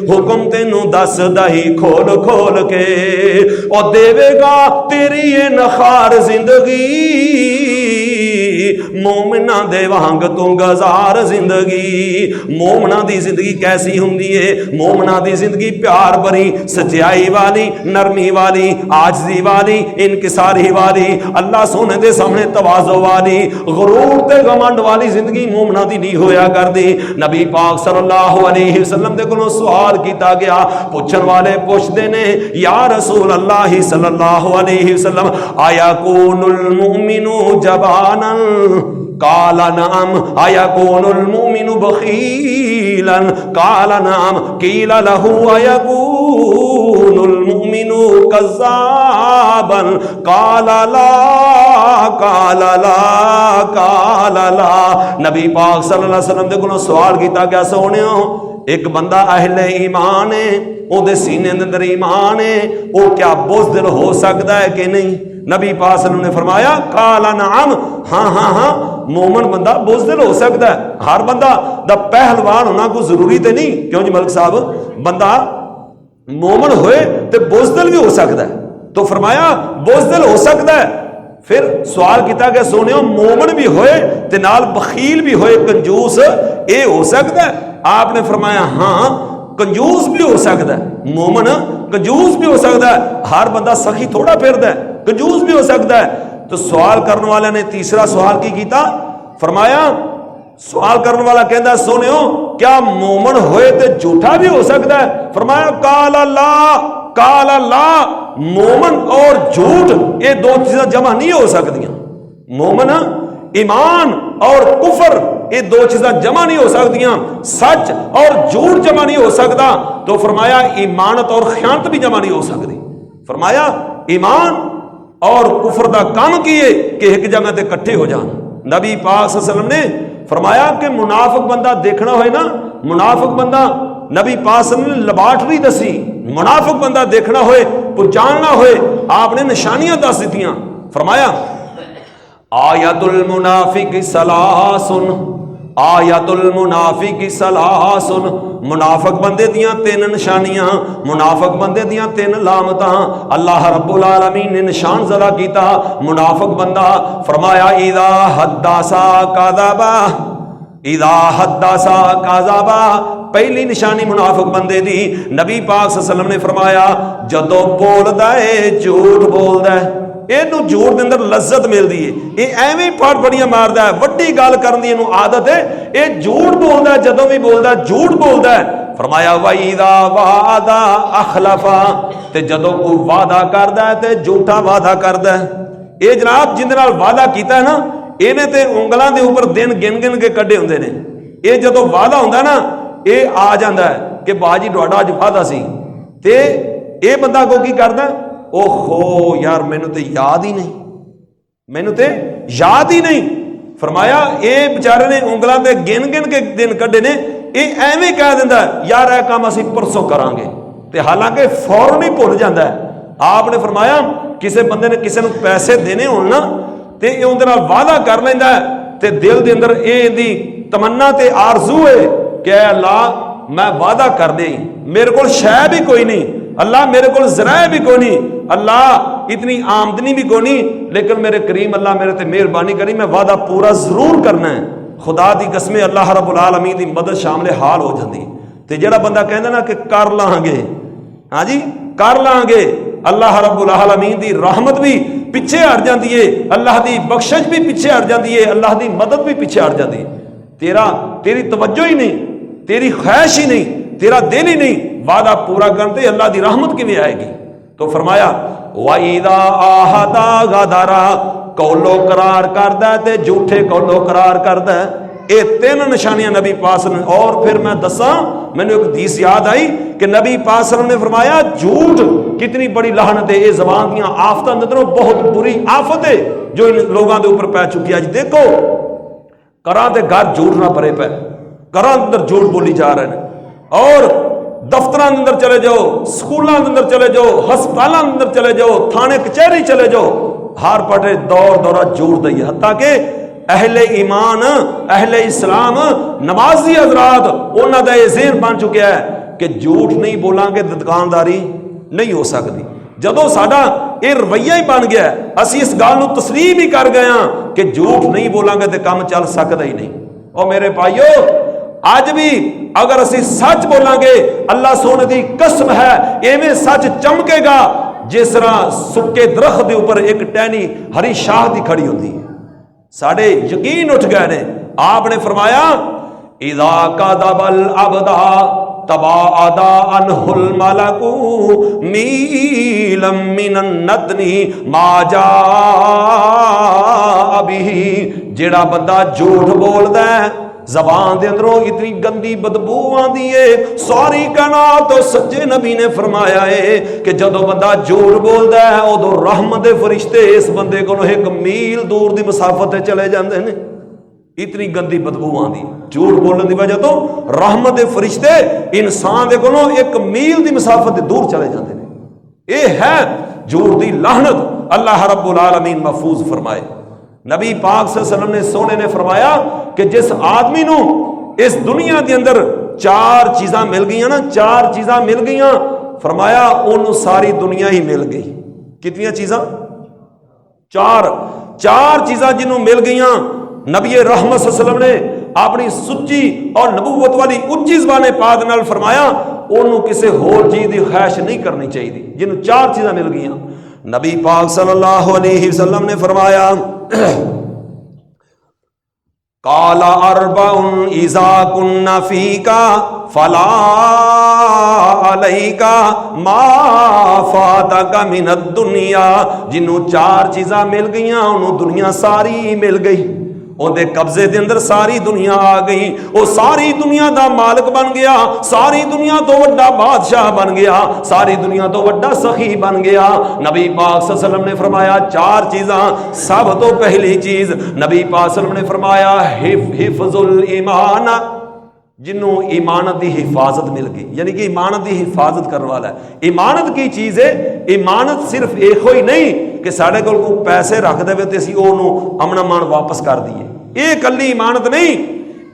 حکم تینوں دس دہی کھول کھول کے او دے گا تیری یہ نخار زندگی مومنا دے وانگ تو گزار زندگی مومنا دی زندگی کیسی ہوندی ہے مومنا دی زندگی پیار بری سچائی والی نرمی والی عاجزی والی انکساری والی اللہ سونے دے سامنے تواضع والی غرور تے گھمنڈ والی زندگی مومنا دی نہیں ہویا کردی نبی پاک صلی اللہ علیہ وسلم دے کولوں سوال کیتا گیا پوچھن والے پوچھدے نے یا رسول اللہ صلی اللہ علیہ وسلم آیا کون المؤمن جبانا قال نعم آیکون المؤمن بخیلا قال نعم قیل له آیکون المؤمن کذابا قال لا قال لا قال لا نبی پاک صلی اللہ علیہ وسلم دے کولوں سوال کیتا گیا سونےو ایک بندہ اہل ایمان ہے او دے سینے دے اندر ایمان ہے او کیا بزدل ہو سکتا ہے کہ نہیں نبی پاک صلی اللہ علیہ وسلم نے فرمایا قال نعم ہاں ہاں ہاں مومن بندہ بزدل ہو سکتا ہے ہر بندہ دا پہلوان ہونا کوئی ضروری تے نہیں کیوں جی ملک صاحب بندہ مومن ہوئے تے بزدل بھی ہو سکتا ہے تو فرمایا بزدل ہو سکتا ہے پھر سوال کیتا کہ سونےو مومن بھی ہوئے تے نال بخیل بھی ہوئے کنجوس اے ہو سکتا ہے آپ نے فرمایا ہاں کنجوس بھی ہو سکتا ہے مومن کنجوس بھی ہو سکتا ہے ہر بندہ سخی تھوڑا پھردا ہے کنجوس بھی ہو سکتا ہے تو سوال کرنے والے نے تیسرا سوال کی کیتا فرمایا سوال کرنے والا کہندا سونےو کیا مومن ہوئے تے جھوٹا بھی ہو سکتا ہے فرمایا قال اللہ مومن اور جھوٹ یہ دو چیزیں جمع نہیں ہو سکتیاں مومن ایمان اور کفر یہ دو چیزیں جمع نہیں ہو سکتیاں سچ اور جھوٹ جمع نہیں ہو سکتا تو فرمایا ایمانت اور خیانت بھی جمع نہیں ہو سکتی فرمایا ایمان اور کفر دا کام کیے کہ ایک جگہ تے کٹھے ہو جان نبی پاک صلی اللہ علیہ وسلم نے فرمایا کہ منافق بندہ دیکھنا ہوئے نا منافق بندہ نبی پاک صلی اللہ علیہ وسلم نے لیبارٹری دسی منافق بندہ دیکھنا ہوئے پہچاننا ہوئے آپ نے نشانیاں دس دیتیاں فرمایا آیت المنافق ثلاثن آیت المنافق ثلاثن منافق بندے دیاں تین نشانیاں منافق بندے دیاں تین علامتاں اللہ رب العالمین نے نشان ذرا کیتا منافق بندہ فرمایا اذا حدث کذبا اذا حدث کذبا پہلی نشانی منافق بندے دی نبی پاک صلی اللہ علیہ وسلم نے فرمایا جدو بولدا ہے جھوٹ بولدا ہے اینو جھوٹ دے اندر لذت ملدی ہے یہ ایویں پھڑ پڑیاں ماردا ہے وڈی گل کرن دی اینو عادت ہے اے جھوٹ بولدا ہے جدوں بھی بولدا ہے جھوٹ بولدا ہے فرمایا وَإِذَا وَعَدَ أَخْلَفَ تے جدوں کوئی وعدہ کردا ہے تے جھوٹا وعدہ کردا ہے اے جناب جن دے نال وعدہ کیتا ہے نا اینے تے انگلاں دے اوپر دن گن گن کے کڈے ہوندے نے اے جدوں وعدہ ہوندا نا اے آ جاندا ہے کہ باجی تہاڈا اج وعدہ سی تے اے بندہ کو کی کردا ہے او ہو یار مینوں تے یاد ہی نہیں مینوں تے یاد ہی نہیں فرمایا اے بیچارے نے انگلاں تے گن گن کے دن کڈے نے اے ایویں کہہ دیندا ہے یار اے کام اسی پرسوں کران گے تے حالانکہ فوراً ہی بھول جاندا ہے آپ نے فرمایا کسے بندے نے کسے نوں پیسے دینے ہون نا تے اے اون دے نال وعدہ کر لیندا ہے تے دل دے اندر اے دی تمنا تے آرزو ہے کہ اے اللہ میں وعدہ کر دے میرے کول شے بھی کوئی نہیں اللہ میرے کول ذرائع بھی کوئی نہیں اللہ اتنی آمدنی بھی کوئی نہیں لیکن میرے کریم اللہ میرے تے مہربانی کری میں وعدہ پورا ضرور کرنا ہے خدا دی قسم اللہ رب العالمین دی مدد شامل حال ہو جاندی تے جڑا بندہ کہندا نا کہ کر لاں گے ہاں جی کر لاں گے اللہ رب العالمین دی رحمت بھی پیچھے ہٹ جاندی ہے اللہ دی بخشش بھی پیچھے ہٹ جاندی ہے اللہ دی مدد بھی پیچھے ہٹ جاندی ہے تیری توجہ ہی نہیں تیری خواہش ہی نہیں تیرا دل ہی نہیں وعدہ پورا کرتے اللہ دی رحمت کی بھی آئے گی تو فرمایا وَإِذَا آہَدَا غَدَرَا کولو قرار کردا ہے تے جھوٹے کولو قرار کردا ہے اے تین نشانیاں نبی پاک نے اور پھر میں دساں میں نے ایک حدیث یاد آئی کہ نبی پاک نے فرمایا جھوٹ کتنی بڑی لعنت ہے یہ زبان دیاں آفتاں اندروں بہت بری آفت ہے جو ان لوگاں دے اوپر پے چکی ہے اج دیکھو کراں تے گھر جھوٹ نہ بھرے پے کراں اندر جھوٹ بولی جا رہے ہیں اور دفتراں دے اندر چلے جاؤ، سکولاں دے اندر چلے جاؤ، ہسپتالاں دے اندر چلے جاؤ، تھانے کچہری چلے جاؤ، ہر پٹے دورہ جھوٹ دی ہے، حتیٰ کہ اہل ایمان، اہل اسلام، نمازی حضرات انہاں دا یہ ذہن بن چکا ہے کہ جھوٹ نہیں بولاں گے دکانداری نہیں ہو سکتی۔ جدوں ساڈا یہ رویہ ہی بن گیا ہے، اسی اس گل نو تسلیم ہی کر گئے ہاں کہ جھوٹ نہیں بولاں گے تے کام چل سکتا ہی نہیں۔ اور میرے بھائیو، اج بھی اگر اسی سچ بولاں گے، اللہ سونے دی قسم ہے ایویں سچ چمکے گا جس طرح سکے درخت دے اوپر ایک ٹہنی ہری شاہ دی کھڑی ہوتی ہے۔ ساڑے یقین اٹھ گئے نے۔ آپ نے فرمایا اذا کذب العبد تباعد عنہ الملک میلا من الندن ما جاء به، جیڑا بندہ جھوٹ بولدا ہے زبان دے اندروں اتنی گندی بدبو آندی ہے، ساری کائنات تو سچے نبی نے فرمایا ہے کہ جدو بندہ جھوٹ بولدا ہے ادو رحمت دے فرشتے اس بندے کو ایک میل دور دی مسافت تے چلے جاندے نے، اتنی گندی بدبو آندی جھوٹ بولن دی وجہ تو رحمت دے فرشتے انسان دے کو ایک میل دی مسافت تے دور چلے جاندے نے۔ اے ہے جھوٹ دی لعنت، اللہ رب العالمین محفوظ فرمائے۔ نبی پاک صلی اللہ علیہ وسلم نے سونے نے فرمایا کہ جس آدمی نو اس دنیا دے اندر چار چیزاں مل گئیاں نا، چار چیزاں مل گئیاں، فرمایا انہوں ساری دنیا ہی مل گئی۔ کتنی چیزاں؟ چار چیزاں جنہوں مل گئیاں، نبی رحمت صلی اللہ علیہ وسلم نے اپنی سچی اور نبوت والی اچھی زبان پاک نال فرمایا انہوں کسے ہور چیز دی خواہش نہیں کرنی چاہیے۔ جنہوں چار چیزاں مل گئیاں، نبی پاک صلی اللہ علیہ وسلم نے فرمایا قال اربع اذا كن فيك فلا عليك ما فاتك من الدنيا، جنوں چار چیزاں مل گئیاں انہوں دنیا ساری مل گئی، اودے قبضے دے اندر ساری دنیا آ گئی، وہ ساری دنیا دا مالک بن گیا، ساری دنیا تو بڑا بادشاہ بن گیا، ساری دنیا تو بڑا سخی بن گیا۔ نبی پاک صلی اللہ علیہ وسلم نے فرمایا چار چیزاں، سب تو پہلی چیز نبی پاک صلی اللہ علیہ وسلم نے فرمایا حفظ الایمان، جنوں ایمانت دی حفاظت مل گئی، یعنی کہ ایمانت دی حفاظت کرنے والا ہے۔ ایمانت کی چیز ہے، ایمانت صرف ایک ہوئی نہیں کہ ساڑھے کو پیسے رکھ دے تے اسی انہوں امن امان واپس کر دیے، یہ کلی ایمانت نہیں۔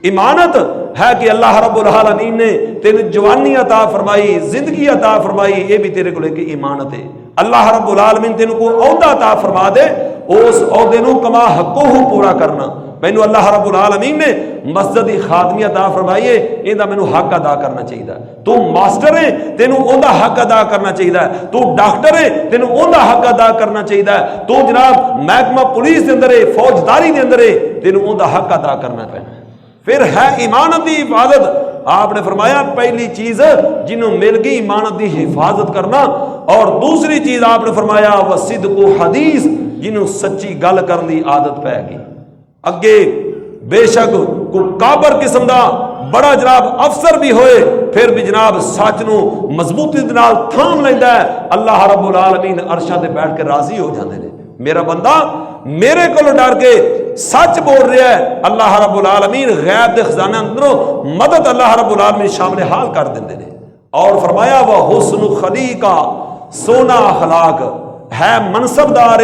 ایمانت ہے کہ اللہ رب العالمین نے تیرے جوانی عطا فرمائی، زندگی عطا فرمائی، یہ بھی تیرے کو لے کے ایمانت ہے۔ اللہ رب العالمین تینوں کو عہدہ عطا فرما دے، اس عہدے نو کما حقو پورا کرنا۔ مینو اللہ رب العالمین نے مسجد کی خادمی عطا فرمائیے، یہ مینو حق ادا کرنا چاہیے۔ تو ماسٹر ہے تینوں اوندا حق ادا کرنا چاہیے، تو ڈاکٹر ہے تینوں اوندا حق ادا کرنا چاہیے، تو جناب محکمہ پولیس دے اندر ہے، فوجداری دے اندر ہے، تینوں اوندا حق ادا کرنا پینا۔ پھر ہے ایمانت دی حفاظت، آپ نے فرمایا پہلی چیز جنہوں مل گئی ایمانت دی حفاظت کرنا، اور دوسری چیز آپ نے فرمایا وصدق حدیث، جنہوں سچی گل کرن دی عادت پہ گئی۔ اگے بے شک کو کابر قسم دا بڑا جناب افسر بھی ہوئے پھر بھی جناب سچ نو مضبوطی دے نال تھام لیندا ہے، اللہ رب العالمین عرشاں تے بیٹھ کے راضی ہو جاندے نے۔ میرا بندہ میرے کو ڈر کے سچ بول رہا ہے، اللہ رب العالمین غیب دے خزانے اندروں مدد اللہ رب العالمین شامل حال کر دیندے نے۔ اور فرمایا وہ حسن خلیقہ، سونا اخلاق ہے، منصب دار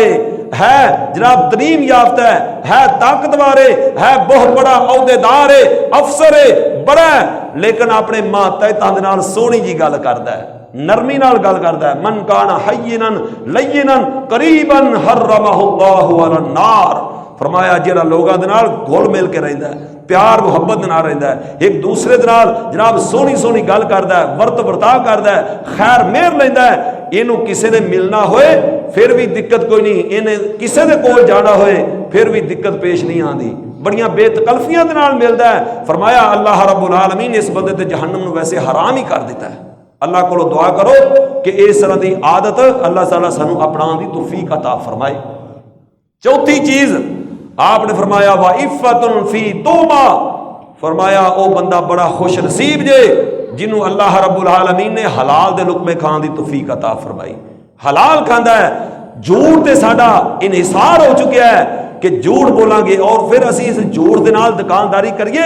ہے، جناب تعلیم یافتہ ہے، طاقتور ہے، بہت بڑا عہدے دار ہے، افسر ہے، بڑا ہے، لیکن اپنے ماتحتاں دے نال سونی جی گل کردا ہے، نرمی نال گل کردا ہے۔ من کان حینا لینا قریبا حرمہ اللہ علی النار، فرمایا جڑا لوگاں دے نال گھل مل کے رہندا ہے، پیار محبت نال رہندا ہے، ایک دوسرے دے نال جناب سونی سونی گل کردا ہے، ورت برتا کردا ہے، خیر مہر لیندا ہے، اینو کسے نے ملنا ہوئے پھر بھی دقت کوئی نہیں، انہیں کسے دے کول جانا ہوئے پھر بھی دقت پیش نہیں آندی، بڑیاں بے تکلفیاں دے نال ملدا ہے۔ فرمایا اللہ رب العالمین اس بندے تے جہنم نو ویسے حرام ہی کر دیتا ہے۔ اللہ کو دعا کرو کہ اس طرح دی عادت اللہ تعالیٰ سانو اپنان دی توفیق عطا فرمائے۔ چوتھی چیز آپ نے فرمایا وَعِفَّةٌ فِي تُوبَہ، فرمایا او بندہ بڑا خوش نصیب جے جنہوں اللہ رب العالمین نے حلال دے لقمے کھان دی توفیق عطا فرمائی۔ حلال کھاندا ہے، جھوٹ تے ساڈا انحصار ہو چکا ہے کہ جھوٹ بولاں گے اور پھر اسی اس جھوٹ دے نال دکانداری کریے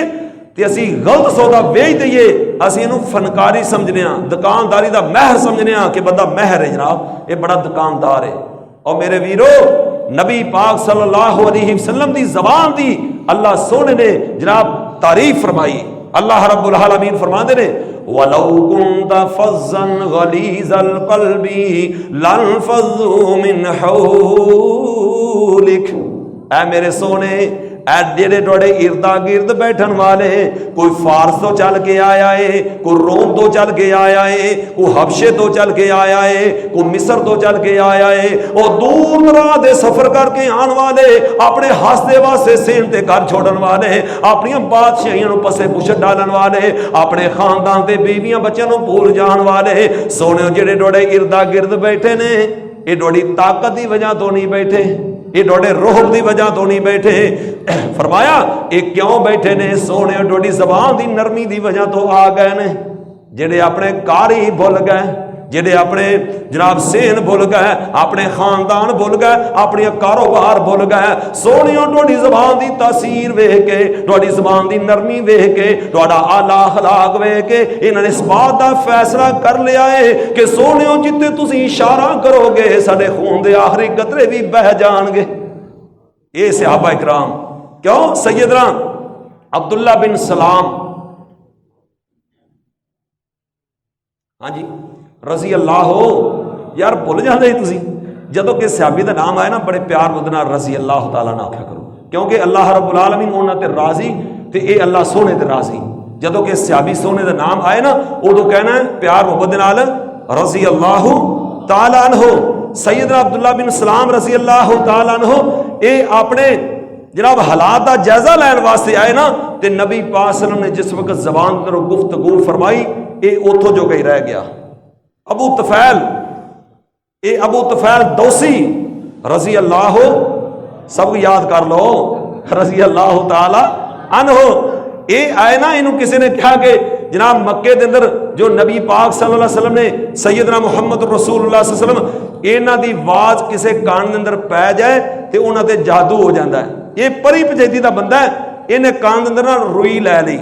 تے اسی غلط سودا ویچ دئیے، اسی انہوں فنکاری سمجھنے ہاں، دکانداری دا مہر سمجھنے ہاں کہ بندہ مہر ہے جناب، یہ بڑا دکاندار ہے۔ اور میرے ویرو، نبی پاک صلی اللہ علیہ وسلم دی زبان دی اللہ سونے نے جناب تعریف فرمائی۔ اللہ رب العالمین فرماندے نے وَلَوْ كُنْتَ فَظًّا غَلِيظَ الْقَلْبِ لَانفَضُّوا مِنْ حَوْلِكَ، اے میرے سونے، اے جڑے ٹوڑے اردا گرد بیٹھن والے، کوئی فارس تو چل کے آیا ہے، کوئی روم تو چل کے آیا ہے، کوئی حبشے تو چل کے آیا ہے، کوئی مصر تو چل کے آیا ہے، اور دور دراز دے سفر کر کے آن والے، اپنے ہاستے واسطے سین تے گھر چھوڑن والے، اپنی بادشاہیاں نو پسے پچھ ڈالن والے، اپنے خاندان تے بیویاں بچیاں نو بھول جان والے، سونے جڑے ٹوڑے اردا گرد بیٹھے نے، یہ ڈوڑی طاقت دی وجہ تو نہیں بیٹھے، یہ ڈوڑے روح دی وجہ تو نہیں بیٹھے۔ فرمایا یہ کیوں بیٹھے نے؟ سونے ڈوڑی زبان دی نرمی دی وجہ تو آ گئے نے، جڑے اپنے کاری بھول گئے، جڑے اپنے جناب سین بھول گئے، اپنے خاندان بھول گئے، اپنے کاروبار بھول گئے۔ سونیوں ڈوڑی زبان دی تاثیر ویکھ کے، ڈوڑی زبان دی نرمی ویکھ کے، ڈوڑا اعلی اخلاق ویکھ کے انہوں نے اس بات دا فیصلہ کر لیا ہے کہ سونیوں جتے تسی اشارہ کرو گے ساڈے خون دے آخری قطرے بھی بہہ جان گے۔ یہ صحابہ اکرام، کیوں؟ سیدنا عبداللہ بن سلام، ہاں جی رضی اللہ ہو، یار بھول جاندے تسی جدوں کہ صحابی دا نام آئے نا بڑے پیار مدنا رضی اللہ تعالیٰ نہ آکھیا کرو، کیونکہ اللہ رب العالمین انہاں تے راضی تے اے اللہ سونے تے راضی۔ جدوں کہ صحابی سونے دا نام آئے نا ادو کہنا ہے پیار محبت نال رضی اللہ تعالیٰ عنہ۔ سیدنا عبداللہ بن سلام رضی اللہ تعالیٰ عنہ اے اپنے جناب حالات دا جائزہ لین واسطے آئے نا تے نبی پاک صلی اللہ علیہ وسلم نے جس وقت زبان پر گفتگو فرمائی اے اوتھوں جو گئی رہ گیا۔ ابو طفیل، اے ابو طفیل دوسی رضی اللہ، سب یاد کر لو رضی اللہ تعالی عنہ، اے آئے نا انہوں کسی نے کہا کہ جناب مکے دے اندر جو نبی پاک صلی اللہ علیہ وسلم نے سیدنا محمد رسول اللہ صلی اللہ علیہ وسلم انہاں دی آواز کسے کان دے اندر پے جائے تے انہاں تے جادو ہو جاندا ہے۔ یہ پری پجیتی دا بندہ ہے، انہیں کان دے اندر نہ روئی لے لی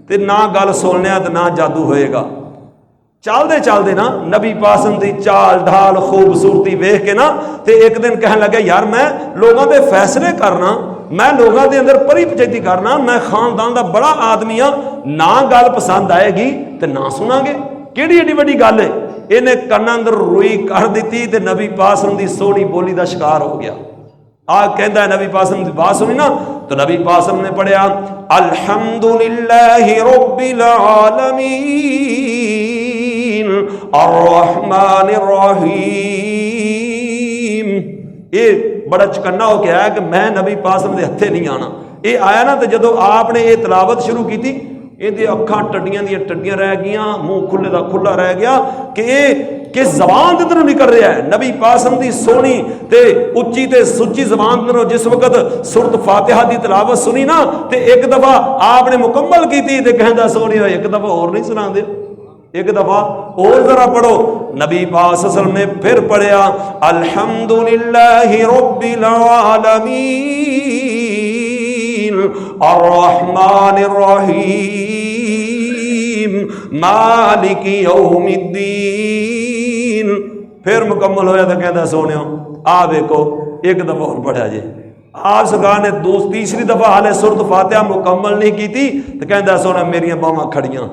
تے نہ گل سننے تے نہ جادو ہوئے گا۔ چال دے نا نبی پاسم دی چال ڈھال خوبصورتی ویکھ کے نا تے ایک دن کہنے لگے یار میں لوگاں دے فیصلے کرنا، میں لوگاں دے اندر پری پجیتی کرنا، میں خاندان دا بڑا آدمی ہاں، نہ گل پسند آئے گی تے نہ سنا گے، کیڑی ایڈی بڑی گل ہے؟ انہیں کنا اندر روئی کر دیتی تے نبی پاسم دی سونی بولی دا شکار ہو گیا۔ آج کہندہ ہے نبی پاسم دی بات سنی نا تو نبی پاسم نے پڑھیا الحمدللہ رب العالمین الرحمن الرحیم۔ یہ بڑا چکنا ہو کے آیا کہ میں نبی پاسم دے ہتھے نہیں آنا۔ یہ آیا نا تو جدو آپ نے یہ تلاوت شروع کی تھی یہ اکھاں ٹڈیاں دیا ٹڈیاں رہ گیاں، منہ کھلے دا کھلا رہ گیا کہ زبان دے اندروں نکل رہا ہے نبی پاسم دی سونی تے اچھی تے سچی زبان دے اندروں۔ جس وقت سورۃ فاتحہ دی تلاوت سنی نا تے ایک دفعہ آپ نے مکمل کی تھی تے کہندا سونی ایک دفعہ اور نہیں سنا دے، ایک دفعہ اور ذرا پڑھو۔ نبی پاک صلی اللہ علیہ وسلم نے پھر پڑھیا الحمدللہ رب العالمین الرحمن الرحیم مالک یوم الدین۔ پھر مکمل ہویا تو کہتا سونے آ دیکھو ایک دفعہ اور پڑھا جائے۔ آپ سرکار نے تیسری دفعہ حالے سورۃ فاتحہ مکمل نہیں کی تھی تو کہتا سونا میری باواں کھڑیاں،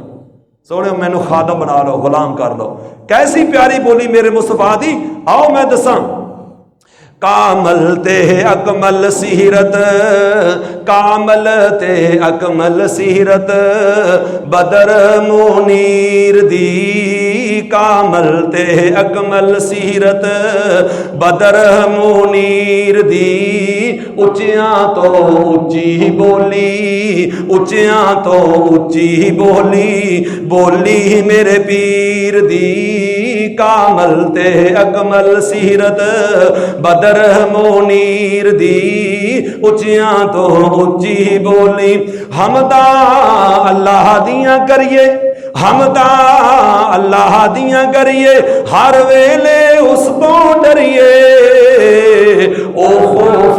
سونے مینو خادم بنا لو، غلام کر لو۔ کیسی پیاری بولی میرے مصطفیٰ دی، آؤ میں دساں۔ کامل تے اکمل سیرت، کامل تے اکمل سیرت بدر منیر دی، کامل تے اکمل سیرت بدر منیر دی، اچیاں تو اچھی بولی، اچیاں تو اچھی بولی، بولی میرے پیر دی، کامل تے اکمل سیرت بدر منیر دی، اچیاں تو اچھی بولی۔ حمدہ اللہ دیاں کریے، حمدہ اللہ دیاں کریے، ہر ویلے اس تو ڈریے، او خوف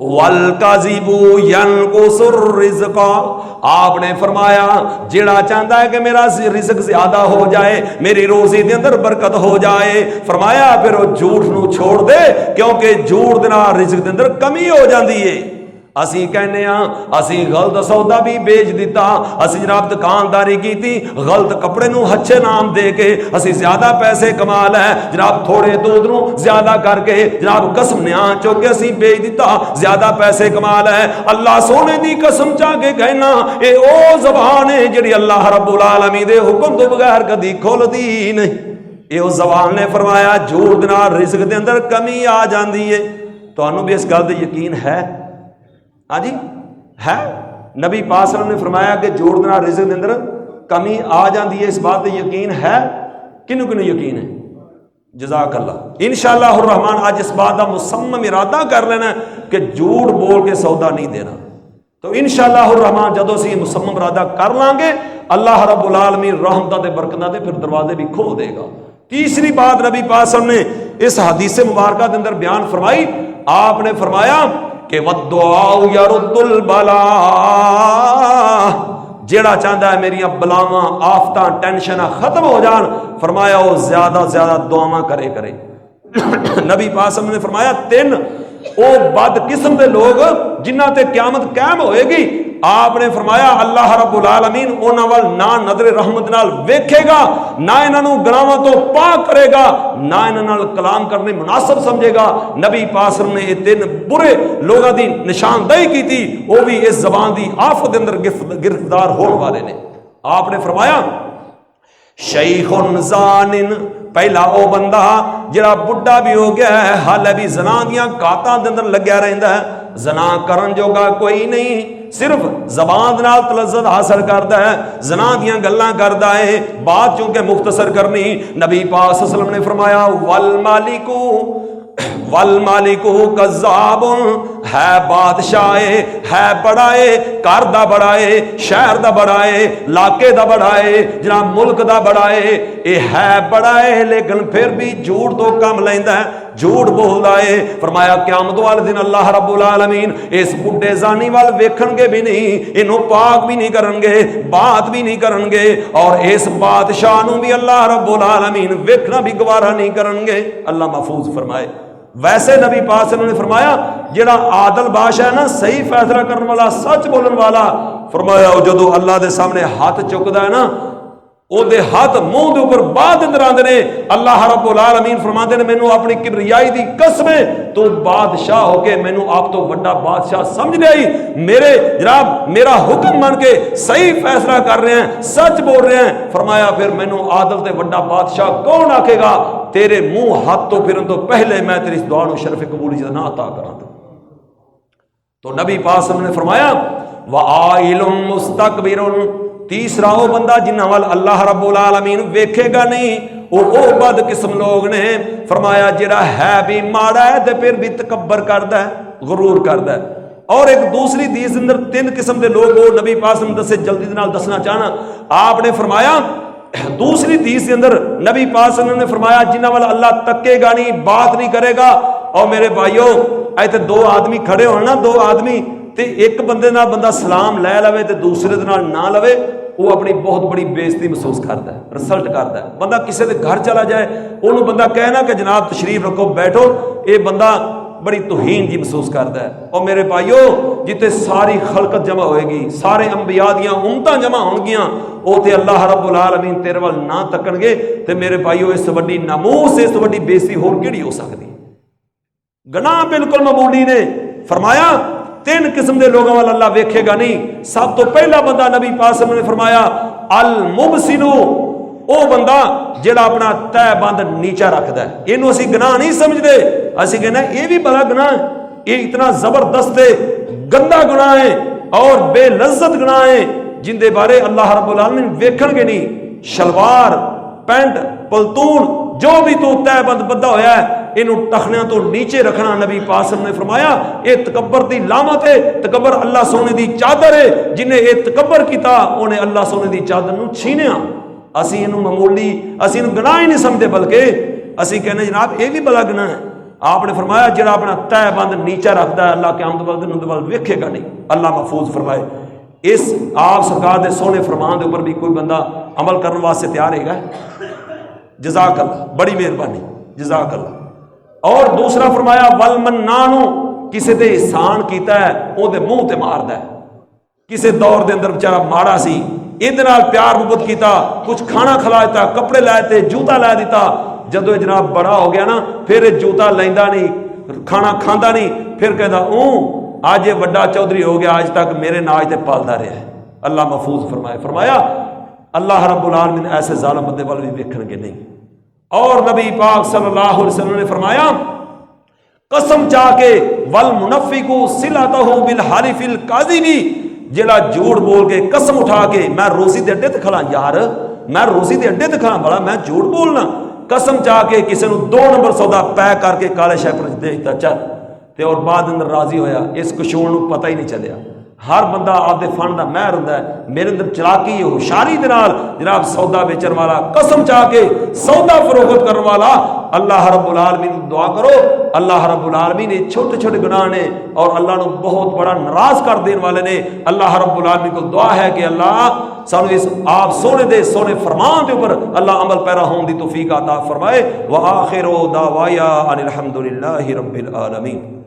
والکاذبو ینقص الرزق، آپ نے فرمایا جڑا چاہتا ہے کہ میرا رزق زیادہ ہو جائے، میری روزی دے اندر برکت ہو جائے، فرمایا پھر وہ جھوٹ نو چھوڑ دے، کیونکہ جھوٹ دے نال رزق دے اندر کمی ہو جاندی ہے۔ اسی کہنے ہاں اسی غلط سودا بھی بیچ دیتا، اسی جناب دکانداری کی تھی، غلط کپڑے نو اچھے نام دے کے اسی زیادہ پیسے کما لے، جناب تھوڑے دودھ نو زیادہ کر کے جناب قسم نیاں چو کے اسی بیچ دیتا، زیادہ پیسے کما لے۔ اللہ سونے دی قسم چاہ کے کہنا اے او زبان ہے جڑی اللہ رب العالمین دے حکم تو بغیر کدی کھول دی نہیں۔ اے او زبان نے فرمایا جھوٹ نال رزق دے اندر کمی آ جاندی ہے۔ تانوں بھی اس گل تے یقین ہے؟ ہاں جی ہے، نبی پاک صلی اللہ علیہ وسلم نے فرمایا کہ جھوٹ دے نال رزق دے اندر کمی آ جاندی ہے، اس بات تے یقین ہے؟ کنوں کنوں یقین ہے؟ جزاک اللہ۔ انشاءاللہ الرحمن آج اس بات کا مصمم ارادہ کر لینا ہے کہ جھوٹ بول کے سودا نہیں دینا۔ تو انشاءاللہ الرحمن جدوں اسی مصمم ارادہ کر لیں گے اللہ رب العالمین رحمتاں تے برکتاں دے پھر دروازے بھی کھول دے گا۔ تیسری بات نبی پاک صلی اللہ علیہ وسلم نے اس حدیث مبارکہ کے اندر بیان فرمائی، آپ نے فرمایا کہ وَالدُّعَاءُ يَرُدُّ الْبَلَاءَ، جیڑا چاہتا ہے میری بلاواں آفتاں ٹینشناں ختم ہو جان، فرمایا وہ زیادہ زیادہ دعاواں کرے نبی پاک صلی اللہ علیہ وسلم نے فرمایا تین او بد قسم دے لوگ جنہ تے قیامت قائم ہوئے گی، آپ نے فرمایا اللہ رب العالمین انہاں وال نہ نظر رحمت نال ویکھے گا، نہ انہاں نو گناہاں تو پاک کرے گا، نہ انہاں نال کلام کرنے مناسب سمجھے گا۔ نبی پاک صلی اللہ علیہ وسلم نے یہ تین برے لوگاں دی نشاندہی کی تھی، وہ بھی اس زبان دی آفت دے اندر گرفتار ہون والے نے۔ آپ نے فرمایا شیخ زانن، پہلا او بندہ جڑا بڈھا بھی ہو گیا ہے حالے بھی زنا دیاں کاتاں دے اندر لگیا رہندا ہے، زنا کرن جوگا کوئی نہیں، صرف زبان نال تلذت حاصل کردا ہے، زنا دیاں گلاں کردا ہے۔ بات چونکہ مختصر کرنی، نبی پاک صلی اللہ علیہ وسلم نے فرمایا والمالک کذاب، ہے بادشاہ ہے بڑا ہے، گھر دا بڑا ہے، شہر دا بڑا ہے، علاقے دا بڑا ہے، جناب ملک دا بڑا ہے، اے ہے بڑا ہے لیکن پھر بھی جھوٹ تو کم لیندا ہے، جھوٹ بولدا ہے۔ فرمایا قیامت والے دن اللہ رب العالمین اس بڈھے زانی وال ویکھن گے بھی نہیں، اینو پاک بھی نہیں کرن گے، بات بھی نہیں کرن گے، اور اس بادشاہ نو بھی اللہ رب العالمین ویکھنا بھی گوارا نہیں کرن گے۔ اللہ محفوظ فرمائے۔ ویسے نبی پاک صلی اللہ علیہ وسلم نے فرمایا جڑا عادل بادشاہ ہے نا، صحیح فیصلہ کرنے والا، سچ بولن والا، فرمایا وہ جدو اللہ دے سامنے ہاتھ چکدا ہے نا، او دے ہاتھ منہ دے اوپر بعد اندر آندے نے، اللہ رب العالمین فرماندے نے مینوں اپنی کبریائی دی قسم ہے تو بادشاہ ہو کے مینوں آپ تو بڑا بادشاہ سمجھ لئی، میرے جناب میرا حکم مان کے صحیح فیصلہ کر رہے ہیں، سچ بول رہے ہیں، فرمایا پھر مینوں عادل تے بڑا بادشاہ کون آکھے گا؟ تیرے منہ ہاتھ تو پھرن تو پہلے میں تیری اس دعا نو شرف قبولیت نہ عطا کراں۔ تو نبی پاک صلی اللہ علیہ وسلم نے فرمایا وَعَائِلٌ مُسْتَكْبِرٌ، تیسرا وہ بندہ جنہاں وال اللہ رب العالمین ویکھے گا نہیں، وہ بد قسم لوگ نے، فرمایا جڑا ہے بھی ماڑا ہے تے پھر بھی تکبر کردا ہے، غرور کردا ہے۔ اور ایک دوسری حدیث اندر تین قسم دے لوگ وہ نبی پاک صلی اللہ علیہ وسلم سے جلدی نال دسنا چاہنا، آپ نے فرمایا دوسری حدیث کے اندر نبی پاک صلی اللہ علیہ وسلم نے فرمایا جنہاں والا اللہ تکے گا نہیں، بات نہیں کرے گا۔ اور میرے بھائیو ایتھے دو آدمی کھڑے ہونا نا، دو آدمی تے ایک بندے نال بندہ سلام لے لوے تے دوسرے دے نال نہ لوے، وہ اپنی بہت بڑی بےزتی محسوس کرتا ہے، رسلٹ کرتا ہے۔ بندہ کسی دے گھر چلا جائے انہوں بندہ کہنا کہ جناب تشریف رکھو بیٹھو، یہ بندہ بڑی توہین جی محسوس کرتا ہے۔ اور میرے بھائیو جتے ساری خلقت جمع ہوئے گی، سارے انبیاء دیاں امتاں جمع ہون گیاں، او تے اللہ رب العالمین تیرے وال نہ تکن گے، تے میرے بھائیو اس وڈی ناموس، اس وڈی بےزتی ہور کیڑی ہو سکتی؟ گناہ بالکل معمولی نے۔ فرمایا تین قسم دے لوگوں والا اللہ ویکھے گا نہیں۔ سب تو پہلا بندہ نبی پاک صلی اللہ علیہ وسلم نے فرمایا المبسل، او بندہ جڑا اپنا تہ بند نیچا رکھدا ہے، اینو اسی گناہ نہیں سمجھدے، اسی کہنا یہ بھی بڑا گناہ ہے، یہ اتنا زبردست ہے، گندا گناہ ہے اور بے لذت گناہ ہے جن دے بارے اللہ رب العالمین ویکھن گے نہیں۔ شلوار پینٹ پلتون جو بھی تو تہ بند بندہ ہویا ہے انہوں ٹخنیاں تو نیچے رکھنا، نبی پاک صلی اللہ علیہ وسلم نے فرمایا یہ تکبر دی لامت ہے، تکبر اللہ سونے دی چادر ہے، جنہیں یہ تکبر کیتا انہیں اللہ سونے دی چادر نو چھینیا۔ اسی انہوں معمولی، اسی انہوں گناہ ہی نہیں سمجھتے، بلکہ اسی کہنے جناب یہ بھی بڑا گناہ ہے، آپ نے فرمایا جڑا اپنا تہ بند نیچا رکھتا ہے اللہ قیامت والے ویکھے گا نہیں. اللہ محفوظ فرمائے. اس آپ سرکار دے سونے فرمان دے اوپر بھی کوئی بندہ عمل کرنے واسطے تیار ہے گا. جزاک اللہ, بڑی مہربانی, جزاک اللہ. اور دوسرا فرمایا والمنانو, کسی تے احسان کیتا ہے او دے منہ تے ماردا ہے. کسی دور دے اندر بیچارہ ماڑا سی, ادھے نال پیار محبت کیتا, کچھ کھانا کھلا دیتا, کپڑے لائے تے, جوتا لائے دیتا. جدو جناب بڑا ہو گیا نا پھر جوتا لیندا نہیں, کھانا کھاندا نہیں, پھر کہندا آج یہ بڑا چودھری ہو گیا, آج تک میرے ناج تے پالدا رہا ہے. اللہ محفوظ فرمائے. فرمایا اللہ رب العالمین ایسے ظالم بندے والے بھی ویکھن گے نہیں. اور نبی پاک صلی اللہ علیہ وسلم نے فرمایا قسم چاہ کے والمنفق صلتہ بالحلف الکاذب, جڑا جھوٹ بول کے قسم اٹھا کے میں روزی دے اڈے تے کھلا, یار میں روزی دے اڈے تے کھلا, بڑا میں جھوٹ بولنا, قسم چاہ کے کسی نو 2 نمبر سودا پے کر کے کالے شے پر دے دیتا چل تے اور بعد اندر راضی ہویا. اس کشون نو پتہ ہی نہیں چلیا. ہر بندہ آپ دے فن دا مہر ہوندا ہے. میرے اندر چلاکی ہوشیاری دے نال جناب سودا بیچن والا, قسم چاہ کے سودا فروخت کرنے والا, اللہ رب العالمین دعا کرو اللہ رب العالمین نے چھوٹے چھوٹے گناہ نے اور اللہ نو بہت بڑا ناراض کر دین والے نے. اللہ رب العالمین کو دعا ہے کہ اللہ سانو اس آپ سونے دے سونے فرمان دے اوپر اللہ عمل پیرا ہون دی توفیق عطا فرمائے. وآخر دعوایا ان الحمدللہ رب العالمین.